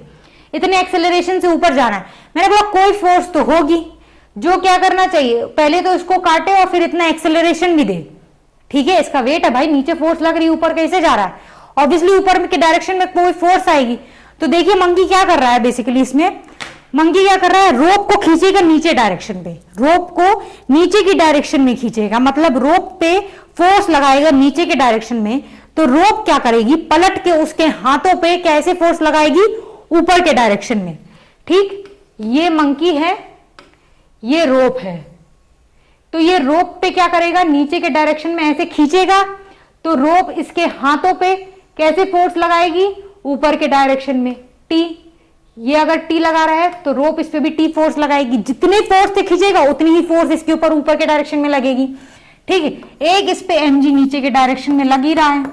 इतने एक्सेलरेशन से ऊपर जाना है। मैंने बोला कोई फोर्स तो होगी जो क्या करना चाहिए, पहले तो इसको काटे और फिर इतना एक्सेलरेशन भी दे। ठीक है, इसका वेट है भाई, नीचे फोर्स लग रही है, ऊपर कैसे जा रहा है, ऑब्वियसली ऊपर के डायरेक्शन में कोई फोर्स आएगी। तो देखिए मंकी क्या कर रहा है, बेसिकली इसमें मंकी क्या कर रहा है, रोप को खींचेगा नीचे डायरेक्शन पे, रोप को नीचे की डायरेक्शन में खींचेगा, मतलब रोप पे फोर्स लगाएगा नीचे के डायरेक्शन में। तो रोप क्या करेगी, पलट के उसके हाथों पे कैसे फोर्स लगाएगी, ऊपर के डायरेक्शन में। ठीक, ये मंकी है, ये रोप है, तो ये रोप पे क्या करेगा, नीचे के डायरेक्शन में ऐसे खींचेगा, तो रोप इसके हाथों पे कैसे फोर्स लगाएगी, ऊपर के डायरेक्शन में, टी। ये अगर टी लगा रहा है तो रोप इस पे भी टी फोर्स लगाएगी, जितने फोर्स से खींचेगा उतनी ही फोर्स इसके ऊपर के डायरेक्शन में लगेगी। ठीक है, एक इस पे mg नीचे के डायरेक्शन में लग ही रहा है।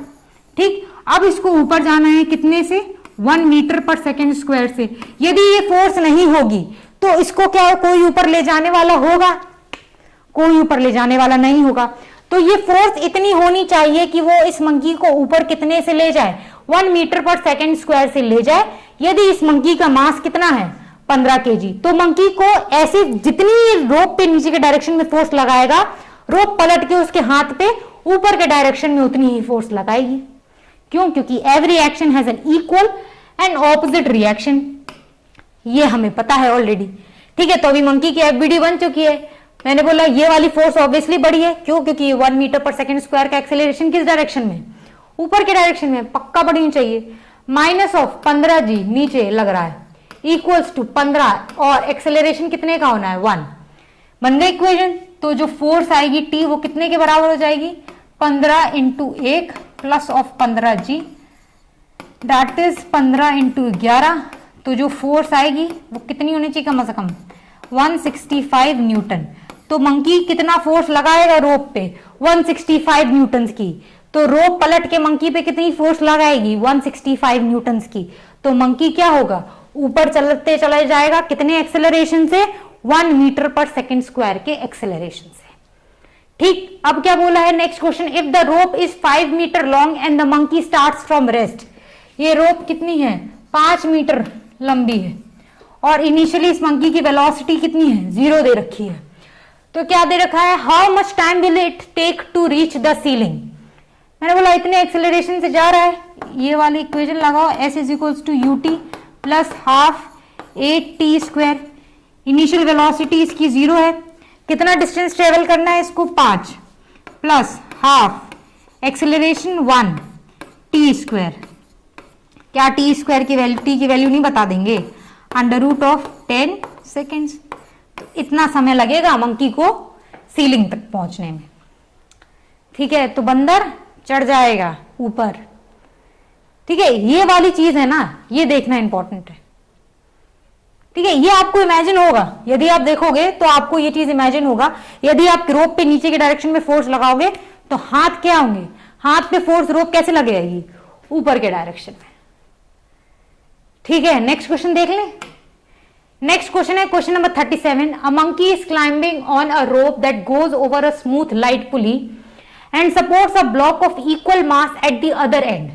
ठीक, अब इसको ऊपर जाना है कितने से, 1 मीटर पर सेकेंड स्क्वायर से। यदि ये फोर्स नहीं होगी तो इसको क्या कोई ऊपर ले जाने वाला होगा, कोई ऊपर ले जाने वाला नहीं होगा। तो ये फोर्स इतनी होनी चाहिए कि वो इस मंकी को ऊपर कितने से ले जाए, 1 मीटर पर सेकेंड स्क्वायर से ले जाए। यदि इस मंकी का मास कितना है, 15 kg, तो मंकी को ऐसे जितनी रोप पे नीचे के डायरेक्शन में फोर्स लगाएगा, रोप पलट के उसके हाथ पे ऊपर के डायरेक्शन में उतनी ही फोर्स लगाएगी। क्यों? क्योंकि every action has an equal and opposite reaction, ये हमें पता है ऑलरेडी। ठीक है, तो अभी मंकी की एफबीडी बन चुकी है। मैंने बोला ये वाली फोर्स ऑब्वियसली बड़ी है, क्यों? क्योंकि 1 मीटर पर सेकेंड स्क्वायर का एक्सेलरेशन किस डायरेक्शन में, ऊपर के डायरेक्शन में, पक्का बढ़नी चाहिए। माइनस ऑफ 15g नीचे लग रहा है, इक्वल्स टू 15, और एक्सेलरेशन कितने का होना है, 1। बन गई इक्वेशन। तो जो फोर्स आएगी टी वो कितने के बराबर हो जाएगी, 15 into 1 plus of 15g, that is 15 into 11। तो जो फोर्स आएगी वो कितनी होनी चाहिए, कम से कम 165 न्यूटन। तो मंकी कितना फोर्स लगाएगा रोप पे, 165 न्यूटन की। तो रोप पलट के मंकी पे कितनी फोर्स लगाएगी, 165 न्यूटन की। तो मंकी क्या होगा, ऊपर चलते चला जाएगा, कितने एक्सेलरेशन से, 1 मीटर पर सेकेंड स्क्वायर के एक्सेलरेशन से। ठीक, अब क्या बोला है next question, if the rope is 5 metre long and the monkey starts from rest. ये रोप कितनी है, 5 मीटर लंबी है, और इनिशियली इस मंकी की वेलोसिटी कितनी है, 0 दे रखी है। तो क्या दे रखा है, how much time will it take to reach the ceiling. मैंने बोला इतने एक्सेलरेशन से जा रहा है, ये वाली इक्वेशन लगाओ, s is equals to ut plus half 8t square. Initial velocity इसकी 0 है, कितना डिस्टेंस ट्रेवल करना है इसको, 5 plus half acceleration 1 t square. क्या टी स्क्वायर की वैल्यू, टी की वैल्यू नहीं बता देंगे, अंडर रूट ऑफ 10 सेकेंड्स। इतना समय लगेगा मंकी को सीलिंग तक पहुंचने में। ठीक है, तो बंदर चढ़ जाएगा ऊपर। ठीक है, ये वाली चीज है ना, ये देखना इंपॉर्टेंट है। ठीक है, ये आपको इमेजिन होगा, यदि आप देखोगे तो आपको ये चीज इमेजिन होगा। यदि आप रोप पे नीचे के डायरेक्शन में फोर्स लगाओगे तो हाथ क्या होंगे, हाथ पे फोर्स रोप कैसे लगेगी, ऊपर के डायरेक्शन में। ठीक है, नेक्स्ट क्वेश्चन देख लें। नेक्स्ट क्वेश्चन है question number 37. A monkey is climbing on a rope that goes over a smooth light pulley and supports a block of equal mass at the other and.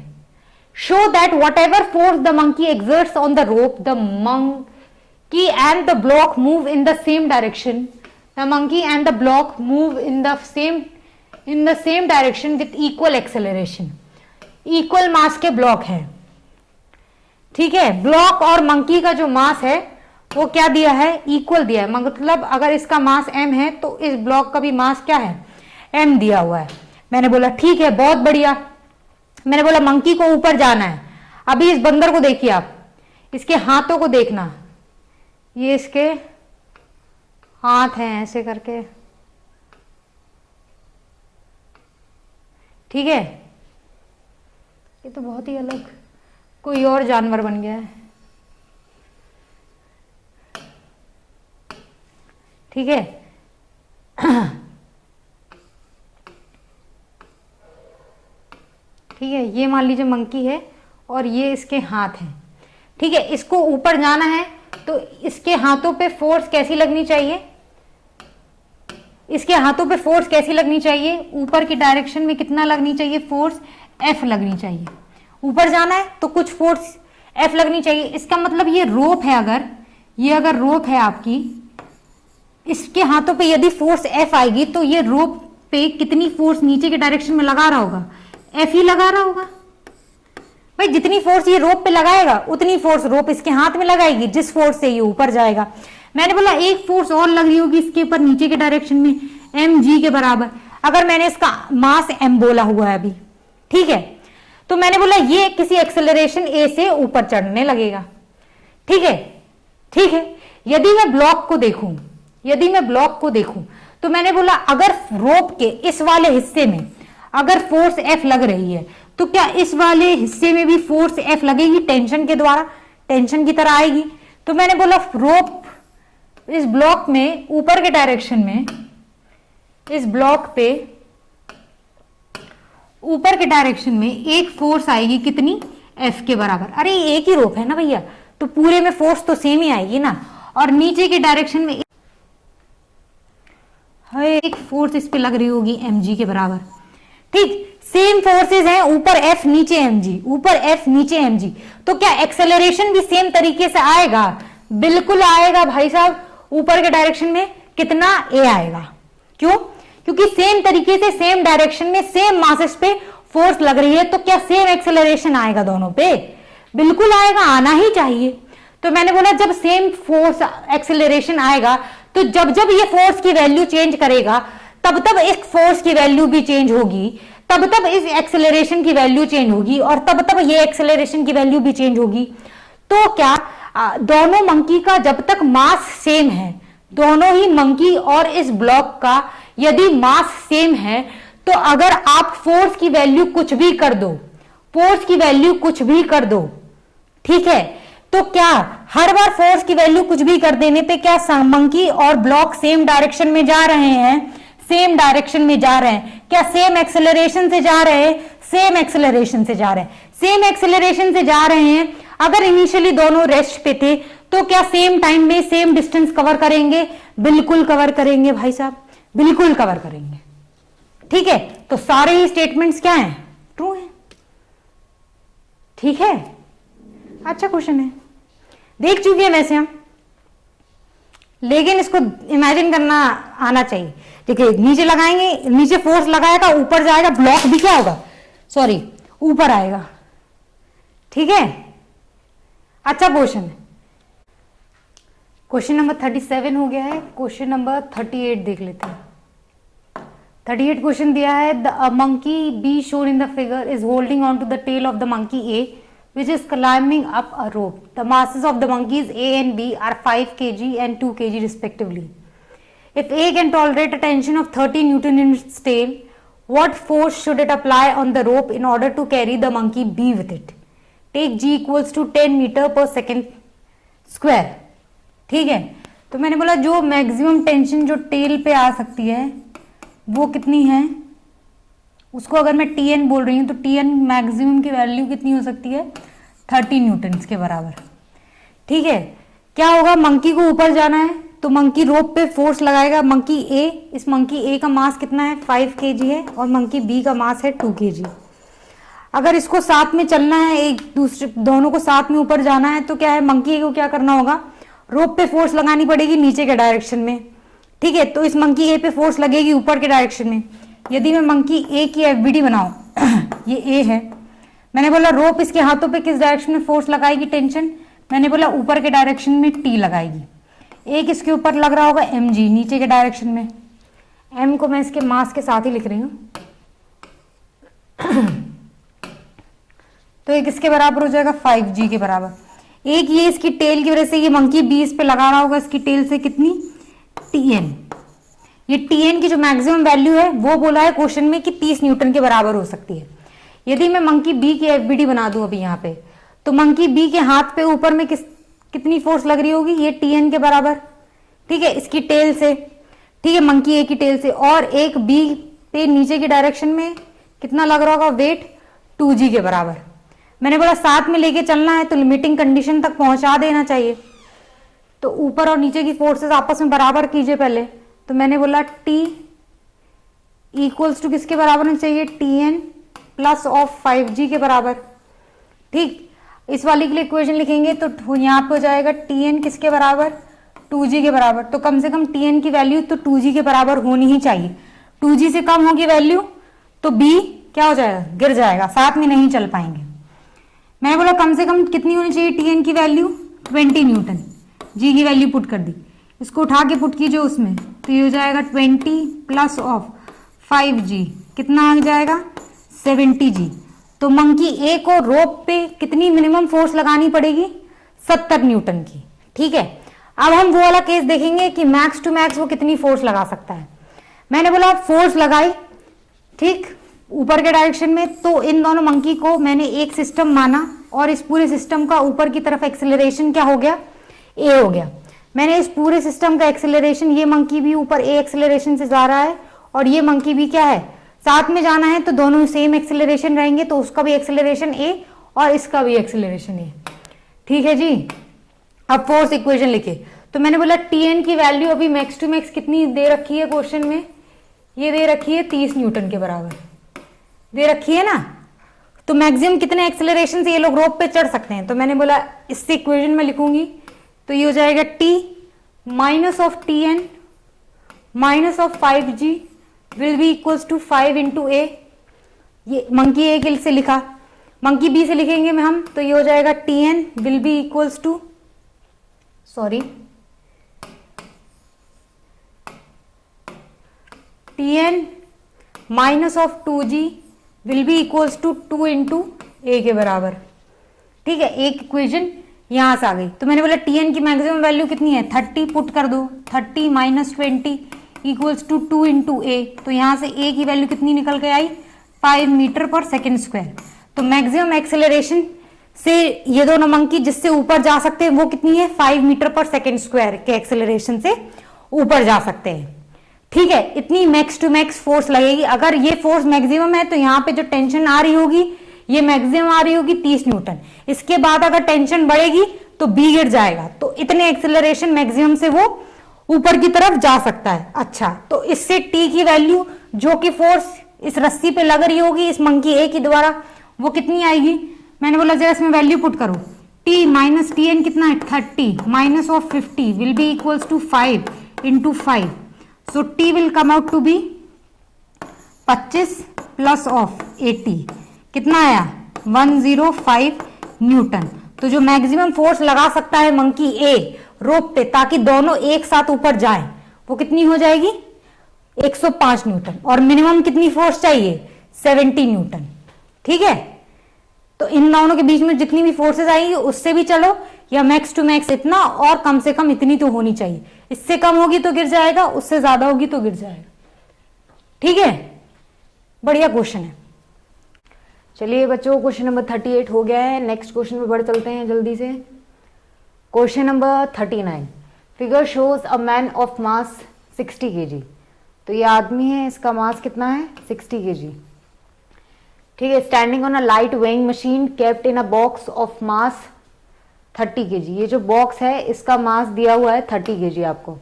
Show that whatever force the monkey exerts on the rope, the monkey and the block move in the same direction. The monkey and the block move in the same direction with equal acceleration. Equal mass के block है, ठीक है. Block और monkey का जो मास है वो क्या दिया है, इक्वल दिया है. मतलब अगर इसका मास m है तो इस ब्लॉक का भी मास क्या है, m दिया हुआ है. मैंने बोला ठीक है, बहुत बढ़िया. मैंने बोला मंकी को ऊपर जाना है. अभी इस बंदर को देखिए आप, इसके हाथों को देखना, ये इसके हाथ हैं ऐसे करके, ठीक है. ये तो बहुत ही अलग कोई और जानवर बन गया है, ठीक है. ठीक है, ये मान लीजिए मंकी है और ये इसके हाथ हैं, ठीक है. इसको ऊपर जाना है तो इसके हाथों पे फोर्स कैसी लगनी चाहिए, इसके हाथों पे फोर्स कैसी लगनी चाहिए, ऊपर की डायरेक्शन में कितना लगनी चाहिए फोर्स, F लगनी चाहिए. ऊपर जाना है तो कुछ फोर्स F लगनी चाहिए. इसका मतलब ये रोप है, अगर रोप है आपकी, इसके हाथों पे यदि फोर्स F आएगी तो ये रोप पे कितनी फोर्स नीचे के डायरेक्शन में लगा रहा होगा, F ही लगा रहा होगा. भाई जितनी फोर्स ये रोप पे लगाएगा उतनी फोर्स रोप इसके हाथ में लगाएगी, जिस फोर्स से ये ऊपर जाएगा. मैंने बोला एक फोर्स और लग रही होगी इसके ऊपर नीचे के डायरेक्शन में, mg के बराबर. अगर मैंने इसका मास m बोला हुआ है अभी, ठीक है, तो मैंने बोला ये किसी एक्सेलरेशन a से ऊपर चढ़ने लगेगा, ठीक है. ठीक है, यदि मैं ब्लॉक को देखूं तो मैंने बोला अगर रोप के इस वाले हिस्से में अगर फोर्स F लग रही है तो क्या इस वाले हिस्से में भी फोर्स F लगेगी, टेंशन के द्वारा, टेंशन की तरह आएगी. तो मैंने बोला रोप इस ब्लॉक में ऊपर के डायरेक्शन में, इस ब्लॉक पे ऊपर के डायरेक्शन में एक फोर्स आएगी कितनी, F के बराबर. अरे एक ही रोप है ना भैया, तो पूरे में फोर्स तो सेम ही आएगी ना. और नीचे के डायरेक्शन में एक फोर्स इस पे लग रही होगी mg के बराबर, ठीक. सेम फोर्सेस हैं, ऊपर F नीचे mg, ऊपर F नीचे mg. तो क्या एक्सेलरेशन भी सेम तरीके से आएगा, बिल्कुल आएगा भाई साहब. ऊपर के डायरेक्शन में कितना a आएगा, क्यों, क्योंकि सेम तरीके से सेम डायरेक्शन में सेम मासेस पे फोर्स लग रही है, तो क्या सेम एक्सेलरेशन आएगा दोनों पे, बिल्कुल आएगा, आना ही चाहिए. तो मैंने बोला जब सेम फोर्स एक्सेलरेशन आएगा तो जब जब ये फोर्स की वैल्यू चेंज करेगा तब तब इस फोर्स की वैल्यू भी चेंज होगी, तब तब इस एक्सेलरेशन की वैल्यू चेंज होगी, और तब तब ये एक्सेलरेशन की वैल्यू भी चेंज होगी. तो क्या दोनों मंकी का जब तक मास सेम है, दोनों ही मंकी और इस ब्लॉक का यदि मास सेम है, तो अगर आप फोर्स की वैल्यू कुछ भी कर दो, फोर्स की वैल्यू कुछ भी कर दो, ठीक है, तो क्या हर बार फोर्स की वैल्यू कुछ भी कर देने पे क्या मंकी और ब्लॉक सेम डायरेक्शन में जा रहे हैं, सेम डायरेक्शन में जा रहे हैं, क्या सेम एक्सेलरेशन से जा रहे हैं, सेम एक्सेलरेशन से जा रहे हैं, सेम एक्सेलरेशन से जा रहे हैं. अगर इनिशियली दोनों रेस्ट पे थे तो क्या सेम टाइम में सेम डिस्टेंस कवर करेंगे, बिल्कुल कवर करेंगे भाई साहब, बिल्कुल कवर करेंगे, ठीक है. तो सारे ही स्टेटमेंट्स क्या हैं, ट्रू हैं, ठीक है. अच्छा क्वेश्चन है, देख चुके हैं वैसे हम, लेकिन इसको इमेजिन करना आना चाहिए. देखिए नीचे लगाएंगे, नीचे फोर्स लगाएगा, ऊपर जाएगा, ब्लॉक भी क्या होगा, सॉरी ऊपर आएगा, ठीक है. अच्छा क्वेश्चन है, क्वेश्चन नंबर 37 हो गया है. क्वेश्चन नंबर 38 देख लेते हैं. 38 क्वेश्चन दिया है, the monkey B shown in the figure is holding on to the tail of the monkey A which is climbing up a rope. The masses of the monkeys A and B are 5 kg and 2 kg respectively. If A can tolerate a tension of 30 Newton in its tail, what force should it apply on the rope in order to carry the monkey B with it? Take G equals to 10 meter per second square. ठीक है, तो मैंने बोला जो maximum tension जो tell पे आ सकती है वो कितनी है, उसको अगर मैं Tn बोल रही हूँ तो Tn मैक्सिमम की वैल्यू कितनी हो सकती है, 30 न्यूटन के बराबर, ठीक है. क्या होगा, मंकी को ऊपर जाना है तो मंकी रोप पे फोर्स लगाएगा। मंकी ए, इस मंकी ए का मास कितना है 5 kg है और मंकी बी का मास है 2 kg। अगर इसको साथ में चलना है, एक दूसरे दोनों को साथ में ऊपर जाना है तो क्या है, मंकी को क्या करना होगा, रोप पे फोर्स लगानी पड़ेगी नीचे के डायरेक्शन में। ठीक है, तो इस मंकी ए पे फोर्स लगेगी ऊपर के डायरेक्शन में। यदि मैं मंकी ए की एफबीडी बनाऊं ये ए है, मैंने बोला रोप इसके हाथों पे किस डायरेक्शन में फोर्स लगाएगी टेंशन, मैंने बोला ऊपर के डायरेक्शन में टी लगाएगी। एक इसके ऊपर लग रहा होगा एम जी नीचे के डायरेक्शन में, एम को मैं इसके मास के साथ ही लिख रही हूं तो एक इसके बराबर हो जाएगा 5g के बराबर। एक ये इसकी टेल की वजह से ये मंकी बी इस पे लगा रहा होगा इसकी टेल से कितनी, tn। ये tn की जो मैक्सिमम वैल्यू है वो बोला है क्वेश्चन में कि 30 न्यूटन के बराबर हो सकती है। यदि मैं मंकी बी की एफबीडी बना दूं अभी यहाँ पे, तो मंकी बी के हाथ पे ऊपर में कितनी फोर्स लग रही होगी, ये tn के बराबर। ठीक है, इसकी टेल से, ठीक है, मंकी ए की टेल से। और एक बी पे नीचे की डायरेक्शन में कितना लग रहा होगा वेट, 2g के बराबर। मैंने बोला साथ में लेके चलना है तो लिमिटिंग कंडीशन तक पहुंचा देना चाहिए, तो ऊपर और नीचे की फोर्सेस आपस में बराबर कीजिए पहले। तो मैंने बोला T इक्वल्स टू किसके बराबर होना चाहिए, Tn प्लस ऑफ 5g के बराबर। ठीक, इस वाली के लिए इक्वेशन लिखेंगे तो यहाँ पे हो जाएगा Tn किसके बराबर, 2g के बराबर। तो कम से कम Tn की वैल्यू तो 2g के बराबर होनी ही चाहिए। 2g से कम होगी वैल्यू तो b क्या हो जाएगा, गिर जाएगा, साथ में नहीं चल पाएंगे। मैंने बोला कम से कम कितनी होनी चाहिए Tn की वैल्यू, 20 न्यूटन। g की वैल्यू पुट कर दी, इसको उठा के पुट कीजिए उसमें, तो ये हो जाएगा 20 प्लस ऑफ 5g, कितना आ जाएगा 70g। तो मंकी ए को रोप पे कितनी मिनिमम फोर्स लगानी पड़ेगी, 70 न्यूटन की। ठीक है, अब हम वो वाला केस देखेंगे कि मैक्स टू मैक्स वो कितनी फोर्स लगा सकता है। मैंने बोला फोर्स लगाई, ठीक, ऊपर के डायरेक्शन में, तो इन दोनों मंकी को मैंने एक सिस्टम माना और इस पूरे सिस्टम का ऊपर की तरफ एक्सेलरेशन क्या हो गया, ए हो गया। मैंने इस पूरे सिस्टम का एक्सेलरेशन, ये मंकी भी ऊपर ए एक्सेलरेशन से जा रहा है और ये मंकी भी क्या है, साथ में जाना है, तो दोनों सेम एक्सेलरेशन रहेंगे, तो उसका भी एक्सेलरेशन ए और इसका भी एक्सेलरेशन ए। ठीक है जी, अब फोर्स इक्वेशन लिखे। तो मैंने बोला Tn की वैल्यू अभी मैक्स टू मैक्स कितनी दे रखी है क्वेश्चन में, ये दे रखी है 30 न्यूटन के बराबर दे रखी है ना। तो मैक्सिमम कितने एक्सेलरेशन से ये लोग रोप पे चढ़ सकते हैं, तो मैंने बोला इससे इक्वेशन में लिखूंगी तो ये हो जाएगा T minus of Tn minus of 5g will be equals to 5 into a. ये मंकी ए के से लिखा, मंकी बी से लिखेंगे में हम, तो ये हो जाएगा Tn will be equals to, sorry, Tn minus of 2g will be equals to 2 into a के बराबर। ठीक है, एक इक्वेशन यहां से आ गई। तो मैंने बोला Tn की मैक्सिमम वैल्यू कितनी है, 30 पुट कर दो, 30 माइनस 20 इक्वल्स टू 2 इंटू ए। तो यहां से ए की वैल्यू कितनी निकल के आई, 5 मीटर पर सेकेंड स्क्वायर। तो मैक्सिमम एक्सेलरेशन से ये दोनों मंकी जिससे ऊपर जा सकते हैं वो कितनी है, 5 मीटर पर सेकेंड स्क्वायर के एक्सेलरेशन से ऊपर जा सकते हैं। ठीक है, इतनी मैक्स टू मैक्स फोर्स लगेगी। अगर ये फोर्स मैक्सिमम है तो यहाँ पे जो टेंशन आ रही होगी ये मैक्सिमम आ रही होगी 30 न्यूटन। इसके बाद अगर टेंशन बढ़ेगी तो बी गिर जाएगा, तो इतने एक्सेलरेशन मैक्सिमम से वो ऊपर की तरफ जा सकता है। अच्छा, तो इससे टी की वैल्यू जो कि फोर्स इस रस्सी पे लग रही होगी इस मंकी ए की द्वारा, वो कितनी आएगी, मैंने बोला जरा इसमें वैल्यू पुट करो। टी माइनस Tn कितना है, 30 minus of 50 will be equals to 5 into 5। So T will come out to be 25 plus of 80, कितना आया 105 न्यूटन। तो जो मैक्सिमम फोर्स लगा सकता है मंकी ए रोप पे ताकि दोनों एक साथ ऊपर जाएं, वो कितनी हो जाएगी 105 न्यूटन। और मिनिमम कितनी फोर्स चाहिए, 70 न्यूटन। ठीक है, तो इन दोनों के बीच में जितनी भी फोर्सेस आएगी उससे भी चलो, या मैक्स टू मैक्स इतना, और कम से कम इतनी तो होनी चाहिए। इससे कम होगी तो गिर जाएगा, उससे ज्यादा होगी तो गिर जाएगा। ठीक है, बढ़िया क्वेश्चन है। चलिए बच्चों, क्वेश्चन नंबर 38 हो गया है। नेक्स्ट क्वेश्चन पे बढ़ चलते हैं जल्दी से। Question number 39, figure shows a man of mass 60 kg। तो ये आदमी है, इसका मास कितना है 60 kg। ठीक है, standing on a light weighing machine kept in a box of mass 30 kg। ये जो बॉक्स है इसका मास दिया हुआ है 30 kg आपको।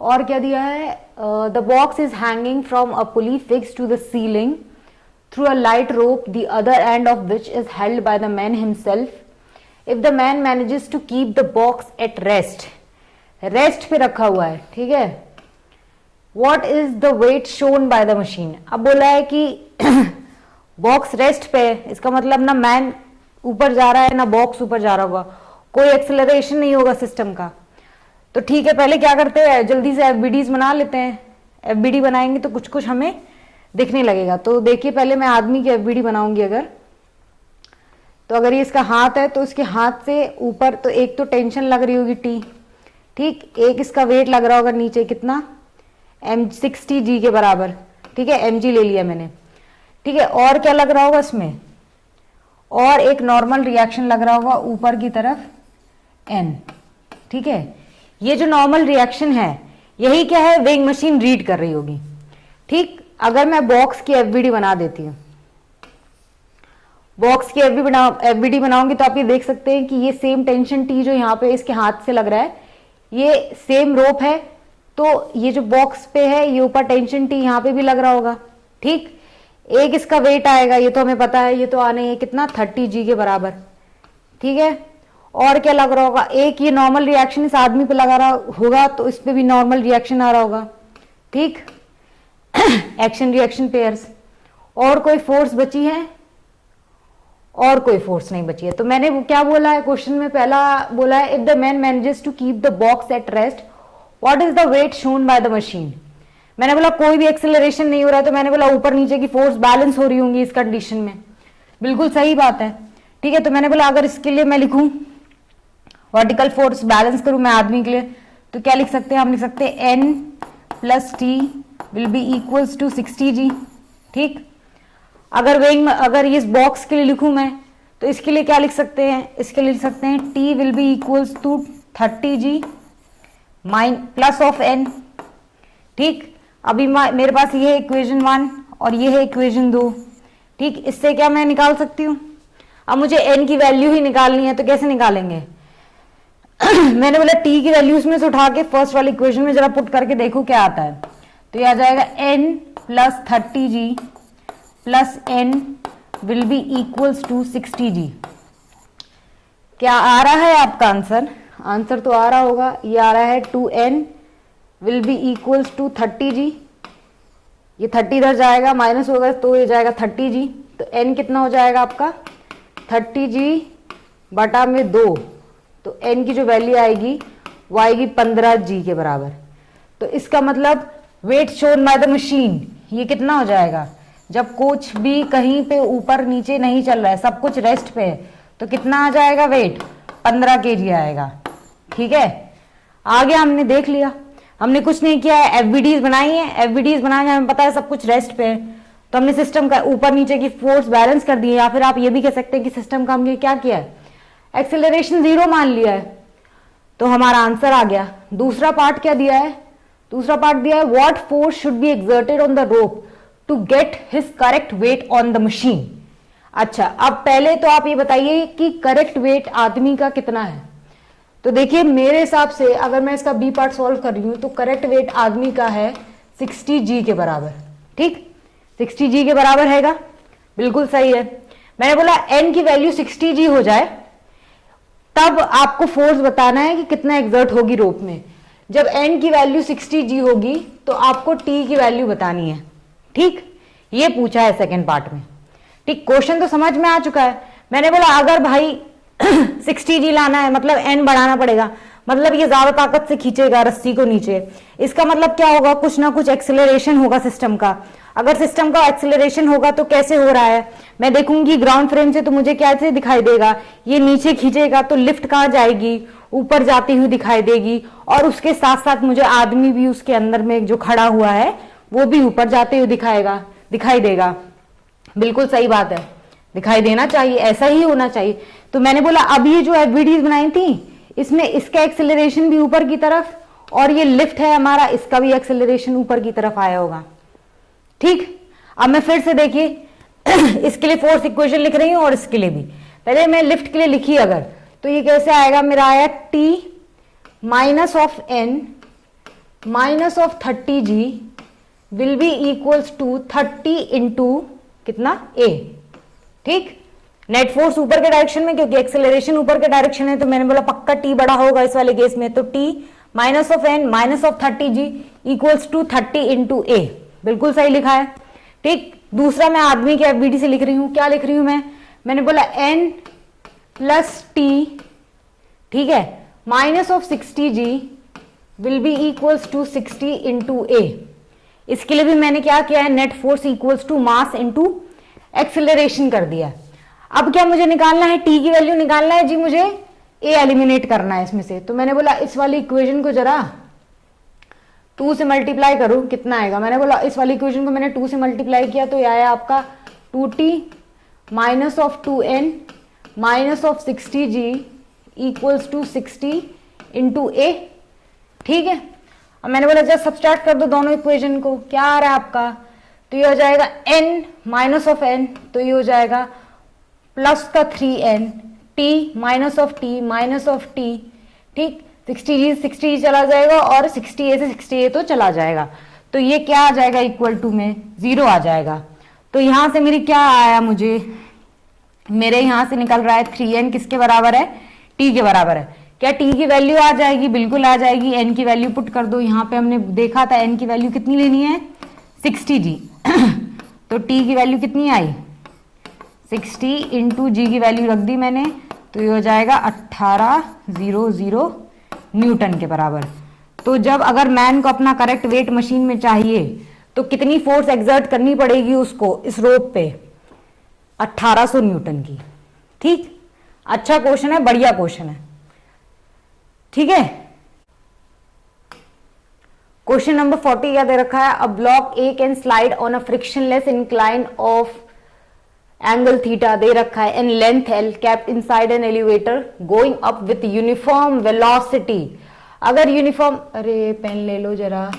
और क्या दिया है, the box is hanging from a pulley fix to the ceiling through a light rope, the other end of which is held by the man himself. If the man manages to keep the box at rest, rest पे रखा हुआ है, ठीक है, what is the weight shown by the machine. अब बोला है कि बॉक्स रेस्ट पे, इसका मतलब ना मैन ऊपर जा रहा है ना बॉक्स ऊपर जा रहा होगा, कोई एक्सेलरेशन नहीं होगा सिस्टम का। तो ठीक है, पहले क्या करते हैं, जल्दी से एफबीडीज बना लेते हैं। एफबीडी बनाएंगे तो कुछ कुछ हमें दिखने लगेगा। तो देखिए पहले मैं आदमी की एफबीडी बनाऊंगी। अगर तो अगर ये इसका हाथ है तो इसके हाथ से ऊपर तो एक तो टेंशन लग रही होगी टी, ठीक, एक इसका वेट लग रहा होगा नीचे कितना, M60G के बराबर, ठीक है, mg ले लिया मैंने, ठीक है। और क्या लग रहा होगा इसमें, और एक नॉर्मल रिएक्शन लग रहा होगा ऊपर की तरफ n, ठीक है। ये जो नॉर्मल रिएक्शन है यही क्या है, वेइंग मशीन रीड कर रही होगी, ठीक। अगर मैं बॉक्स की एफबीडी बना देती हूँ, बॉक्स की एफबीडी बनाऊंगी तो आप ये देख सकते हैं कि ये सेम टेंशन टी जो यहाँ पे इसके हाथ से लग रहा है, ये सेम रोप है। तो ये जो बॉक्स पे है ये ऊपर टेंशन टी यहाँ पे भी लग रहा होगा, ठीक। एक इसका वेट आएगा, ये तो हमें पता है, ये तो आने है कितना 30G के बराबर, ठीक है। और क्या लग रहा होगा, एक ये नॉर्मल रिएक्शन इस आदमी पे लगा रहा होगा तो इस पे भी नॉर्मल रिएक्शन आ रहा होगा, ठीक। Action reaction pairs. और कोई फोर्स बची है, और कोई फोर्स नहीं बची है। तो मैंने वो क्या बोला है क्वेश्चन में, पहला बोला है if the man manages to keep the box at rest what is the weight shown by the machine. मैंने बोला कोई भी एक्सेलरेशन नहीं हो रहा है, तो मैंने बोला ऊपर नीचे की फोर्स बैलेंस हो रही होंगी इस कंडीशन में, बिल्कुल सही बात है, ठीक है। तो मैंने बोला अगर इसके लिए मैं लिखूं वर्टिकल फोर्स बैलेंस करूं मैं आदमी के लिए, तो क्या लिख सकते हैं, हम लिख सकते हैं N plus T will be equals to 60G, ठीक। अगर ये इस बॉक्स के लिए लिखूं मैं तो इसके लिए क्या लिख सकते हैं, इसके लिए लिख सकते हैं T will be equals to 30G plus of N, ठीक। अभी मेरे पास ये है इक्वेशन 1 और ये है इक्वेशन 2, ठीक। इससे क्या मैं निकाल सकती हूँ, अब मुझे N की वैल्यू ही निकालनी है, तो कैसे निकालेंगे मैंने बोला T की वैल्यू इसमें से उठा के फर्स्ट वाली इक्वेशन में जरा पुट करके देखो क्या आता है। तो ये आ जाएगा N plus 30G plus N will be equals to 60G। क्या आ रहा है आपका आंसर, आंसर तो आ रहा होगा, ये आ रहा है 2N will be equals to 30G। ये 30 इधर जाएगा, माइनस होगा तो ये जाएगा 30G। तो N कितना हो जाएगा आपका 30G बटा में 2, तो N की जो वैल्यू आएगी वो आएगी 15G के बराबर। तो इसका मतलब weight shown by the machine ये कितना हो जाएगा, जब कुछ भी कहीं पे ऊपर नीचे नहीं चल रहा है, सब कुछ रेस्ट पे है, तो कितना आ जाएगा वेट 15 kg आएगा, ठीक है। आगे हमने देख लिया, हमने कुछ नहीं किया है, एफबीडीज बनाई है, एफबीडीज बनाने हमें पता है सब कुछ रेस्ट पे है, तो हमने सिस्टम का ऊपर नीचे की फोर्स बैलेंस कर दी है, या फिर आप ये भी कह सकते हैं कि सिस्टम का हमने क्या किया है, एक्सेलरेशन 0 मान लिया है, तो हमारा आंसर आ गया। दूसरा पार्ट क्या दिया है, दूसरा पार्ट दिया है what force should be exerted on the rope to get his correct weight on the machine. अच्छा, अब पहले तो आप ये बताइए कि करेक्ट वेट आदमी का कितना है। तो देखिए मेरे हिसाब से अगर मैं इसका बी पार्ट सॉल्व कर रही हूं तो करेक्ट वेट आदमी का है 60G के बराबर, ठीक, 60G के बराबर हैगा, बिल्कुल सही है। मैंने बोला N की वैल्यू 60G हो जाए तब आपको फोर्स बताना है कि कितना एक्सर्ट होगी रोप में। जब N की वैल्यू 60G होगी तो आपको T की वैल्यू बतानी है, ठीक। ये पूछा है सेकंड पार्ट में, ठीक। क्वेश्चन तो समझ में आ चुका है। मैंने बोला अगर भाई 60G लाना है मतलब N बढ़ाना पड़ेगा, मतलब ये ज्यादा ताकत से खींचेगा रस्सी को नीचे, इसका मतलब क्या होगा, कुछ ना कुछ एक्सेलरेशन होगा सिस्टम का। अगर सिस्टम का एक्सेलरेशन होगा तो कैसे हो रहा है, मैं देखूंगी ग्राउंड फ्रेम से तो मुझे कैसे दिखाई देगा, ये नीचे खींचेगा तो लिफ्ट कहाँ जाएगी, ऊपर जाती हुई दिखाई देगी, और उसके साथ साथ मुझे आदमी भी उसके अंदर में जो खड़ा हुआ है वो भी ऊपर जाते हुए दिखाई देगा। बिल्कुल सही बात है, दिखाई देना चाहिए, ऐसा ही होना चाहिए। तो मैंने बोला अब ये जो एफबीडीज बनाई थी इसमें इसका एक्सेलरेशन भी ऊपर की तरफ, और ये लिफ्ट है हमारा, इसका भी एक्सेलरेशन ऊपर की तरफ आया होगा, ठीक। अब मैं फिर से देखिए इसके लिए फोर्स इक्वेशन लिख रही हूं और इसके लिए भी। पहले मैं लिफ्ट के लिए लिखी अगर, तो ये कैसे आएगा, मेरा आया t minus of n minus of 30g will be equals to 30 into कितना a। ठीक, नेट फोर्स ऊपर के डायरेक्शन में, क्योंकि एक्सेलरेशन ऊपर के डायरेक्शन है, तो मैंने बोला पक्का t बड़ा होगा इस वाले केस में, तो t minus of n minus of 30g equals to 30 into a। बिल्कुल सही लिखा है। ठीक, दूसरा मैं आदमी के एफबीटी से लिख रही हूं, क्या लिख रही हूं मैंने बोला n प्लस t, ठीक है, minus of 60g will be equals to 60 into a। इसके लिए भी मैंने क्या किया है, net force equals to mass into acceleration कर दिया। अब क्या मुझे निकालना है, t की वैल्यू निकालना है जी, मुझे a एलिमिनेट करना है इसमें से। तो मैंने बोला इस वाली इक्वेशन को जरा 2 से मल्टीप्लाई करूं, कितना आएगा, मैंने बोला इस वाली इक्वेशन को मैंने 2 से मल्टीप्लाई किया तो ये आया आपका 2t minus of 2n minus of 60g equals to 60 into a। ठीक है, अब मैंने बोला जस्ट सब्सट्रैक्ट कर दो दोनों इक्वेशन को, क्या आ रहा है आपका, तो ये हो जाएगा n माइनस ऑफ n, तो ये हो जाएगा प्लस का 3n, t minus of t minus of t। ठीक, 60 चला जाएगा और 60a से 60a तो चला जाएगा, तो ये क्या आ जाएगा, इक्वल टू में 0 आ जाएगा। तो यहां से मेरी क्या आया, मेरे यहां से निकल रहा है 3n किसके बराबर है, t के बराबर है। क्या t की वैल्यू आ जाएगी, बिल्कुल आ जाएगी। n की वैल्यू पुट कर दो, यहाँ पे हमने देखा था n की वैल्यू कितनी लेनी है, 60g तो t की वैल्यू कितनी आई, 60 इंटू जी की वैल्यू रख दी मैंने, तो ये हो जाएगा 1800 न्यूटन के बराबर। तो जब अगर मैन को अपना करेक्ट वेट मशीन में चाहिए तो कितनी फोर्स एक्सर्ट करनी पड़ेगी उसको इस रोप पे, 1800 न्यूटन की। ठीक, अच्छा क्वेश्चन है, बढ़िया क्वेश्चन है। ठीक है, क्वेश्चन नंबर 40 क्या दे रखा है, a block A can slide on a frictionless incline of angle theta दे रखा है and length L kept inside an elevator going up with uniform velocity. अगर यूनिफॉर्म, अरे पेन ले लो जरा,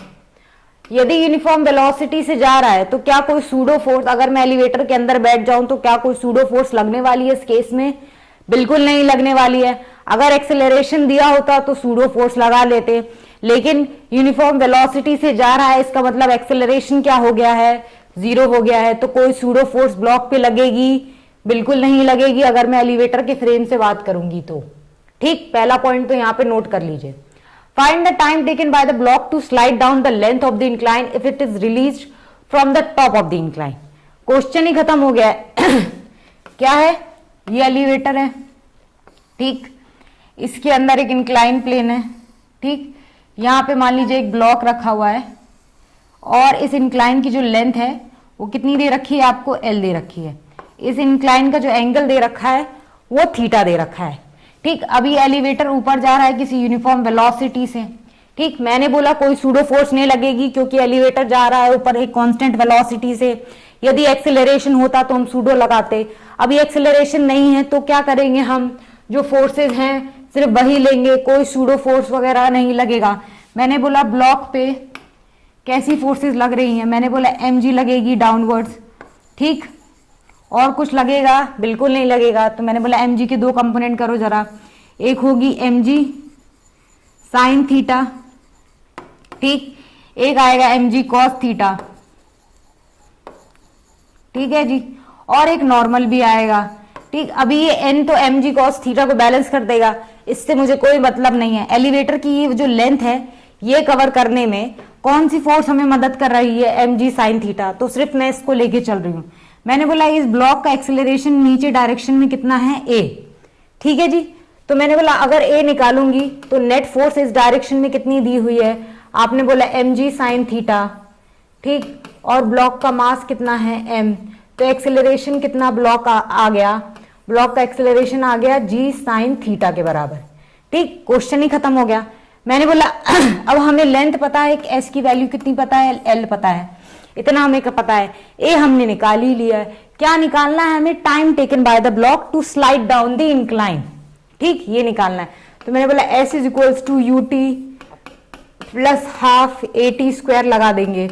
यदि यूनिफॉर्म वेलोसिटी से जा रहा है तो क्या कोई सूडो फोर्स, अगर मैं एलिवेटर के अंदर बैठ जाऊं तो क्या कोई सूडो फोर्स लगने वाली है इस केस में, बिल्कुल नहीं लगने वाली है। अगर एक्सेलरेशन दिया होता तो सूडो फोर्स लगा लेते, लेकिन यूनिफॉर्म वेलोसिटी से जा रहा है, इसका मतलब एक्सेलरेशन क्या हो गया है, 0 हो गया है, तो कोई सूडो फोर्स ब्लॉक पे लगेगी, बिल्कुल नहीं लगेगी अगर मैं एलिवेटर के फ्रेम से बात करूंगी तो। ठीक, पहला पॉइंट तो यहां पे नोट कर लीजिए। Find the time taken by the block to slide down the length of the incline if it is released from the top of the incline. Question ही खत्म हो गया है। क्या है, ये एलिवेटर है, ठीक, इसके अंदर एक इंक्लाइन प्लेन है। ठीक, यहां पे मान लीजिए एक ब्लॉक रखा हुआ है और इस इंक्लाइन की जो लेंथ है वो कितनी दे रखी है आपको, एल दे रखी है। इस इंक्लाइन का जो एंगल दे रखा है वो थीटा दे रखा है। ठीक, अभी एलिवेटर ऊपर जा रहा है किसी यूनिफॉर्म वेलोसिटी से। ठीक, मैंने बोला कोई सूडो फोर्स नहीं लगेगी क्योंकि एलिवेटर जा रहा है ऊपर एक कांस्टेंट वेलोसिटी से। यदि एक्सेलरेशन होता तो हम सूडो लगाते, अभी एक्सेलरेशन नहीं है तो क्या करेंगे हम, जो फोर्सेज हैं सिर्फ वही लेंगे, कोई सूडो फोर्स वगैरह नहीं लगेगा। मैंने बोला ब्लॉक पे कैसी फोर्सेस लग रही हैं, मैंने बोला mg लगेगी डाउनवर्ड्स। ठीक, और कुछ लगेगा, बिल्कुल नहीं लगेगा। तो मैंने बोला mg के 2 कंपोनेंट करो जरा, एक होगी mg साइन थीटा, ठीक, एक आएगा mg कॉस थीटा। ठीक है जी, और एक नॉर्मल भी आएगा। ठीक, अभी ये n तो mg कॉस थीटा को बैलेंस कर देगा, इससे मुझे कोई मतलब नहीं है। एलिवेटर की ये जो लेंथ है ये कवर करने में कौन सी फोर्स हमें मदद कर रही है, mg साइन थीटा, तो सिर्फ मैं इसको लेके चल रही हूं। मैंने बोला इस ब्लॉक का एक्सेलरेशन नीचे डायरेक्शन में कितना है, a। ठीक है जी, तो मैंने बोला अगर a निकालूंगी तो नेट फोर्स इस डायरेक्शन में कितनी दी हुई है, आपने बोला mg साइन थीटा। ठीक, और ब्लॉक का मास कितना है, m, तो एक्सेलरेशन कितना ब्लॉक आ गया, ब्लॉक का एक्सेलरेशन आ गया g साइन थीटा के बराबर। ठीक, क्वेश्चन ही खत्म हो गया। मैंने बोला अब हमें लेंथ पता है, s की वैल्यू कितनी पता है, l पता है, इतना हमें पता है, a हमने निकाल ही लिया है। क्या निकालना है हमें, time taken by the block to slide down the incline. ठीक, ये निकालना है। तो मैंने बोला s is equals to ut plus half at square लगा देंगे।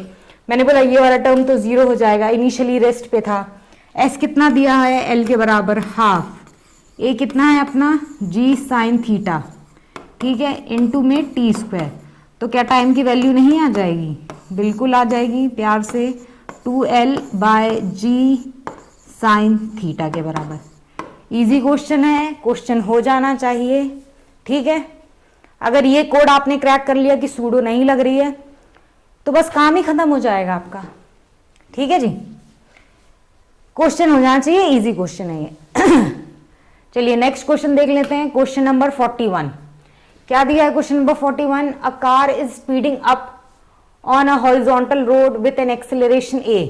मैंने बोला ये वाला टर्म तो 0 हो जाएगा, इनिशियली रेस्ट पे था। s कितना दिया है, l के बराबर हाफ ए कितना है अपना जी साइन थीटा, ठीक है, इनटू में टी स्क्वायर। तो क्या टाइम की वैल्यू नहीं आ जाएगी? बिल्कुल आ जाएगी, प्यार से 2l/g साइन थीटा के बराबर। इजी क्वेश्चन है, क्वेश्चन हो जाना चाहिए, ठीक है। अगर ये कोड आपने क्रैक कर लिया कि सूडो नहीं लग रही है तो बस काम ही खत्म हो जाएगा आपका, ठीक है जी। क्वेश्चन हो जाना चाहिए, इजी क्वेश्चन है ये। चलिए नेक्स्ट क्वेश्चन देख लेते हैं, क्वेश्चन नंबर 41। क्या दिया है question number 41? A car is speeding up on a horizontal road with an acceleration a.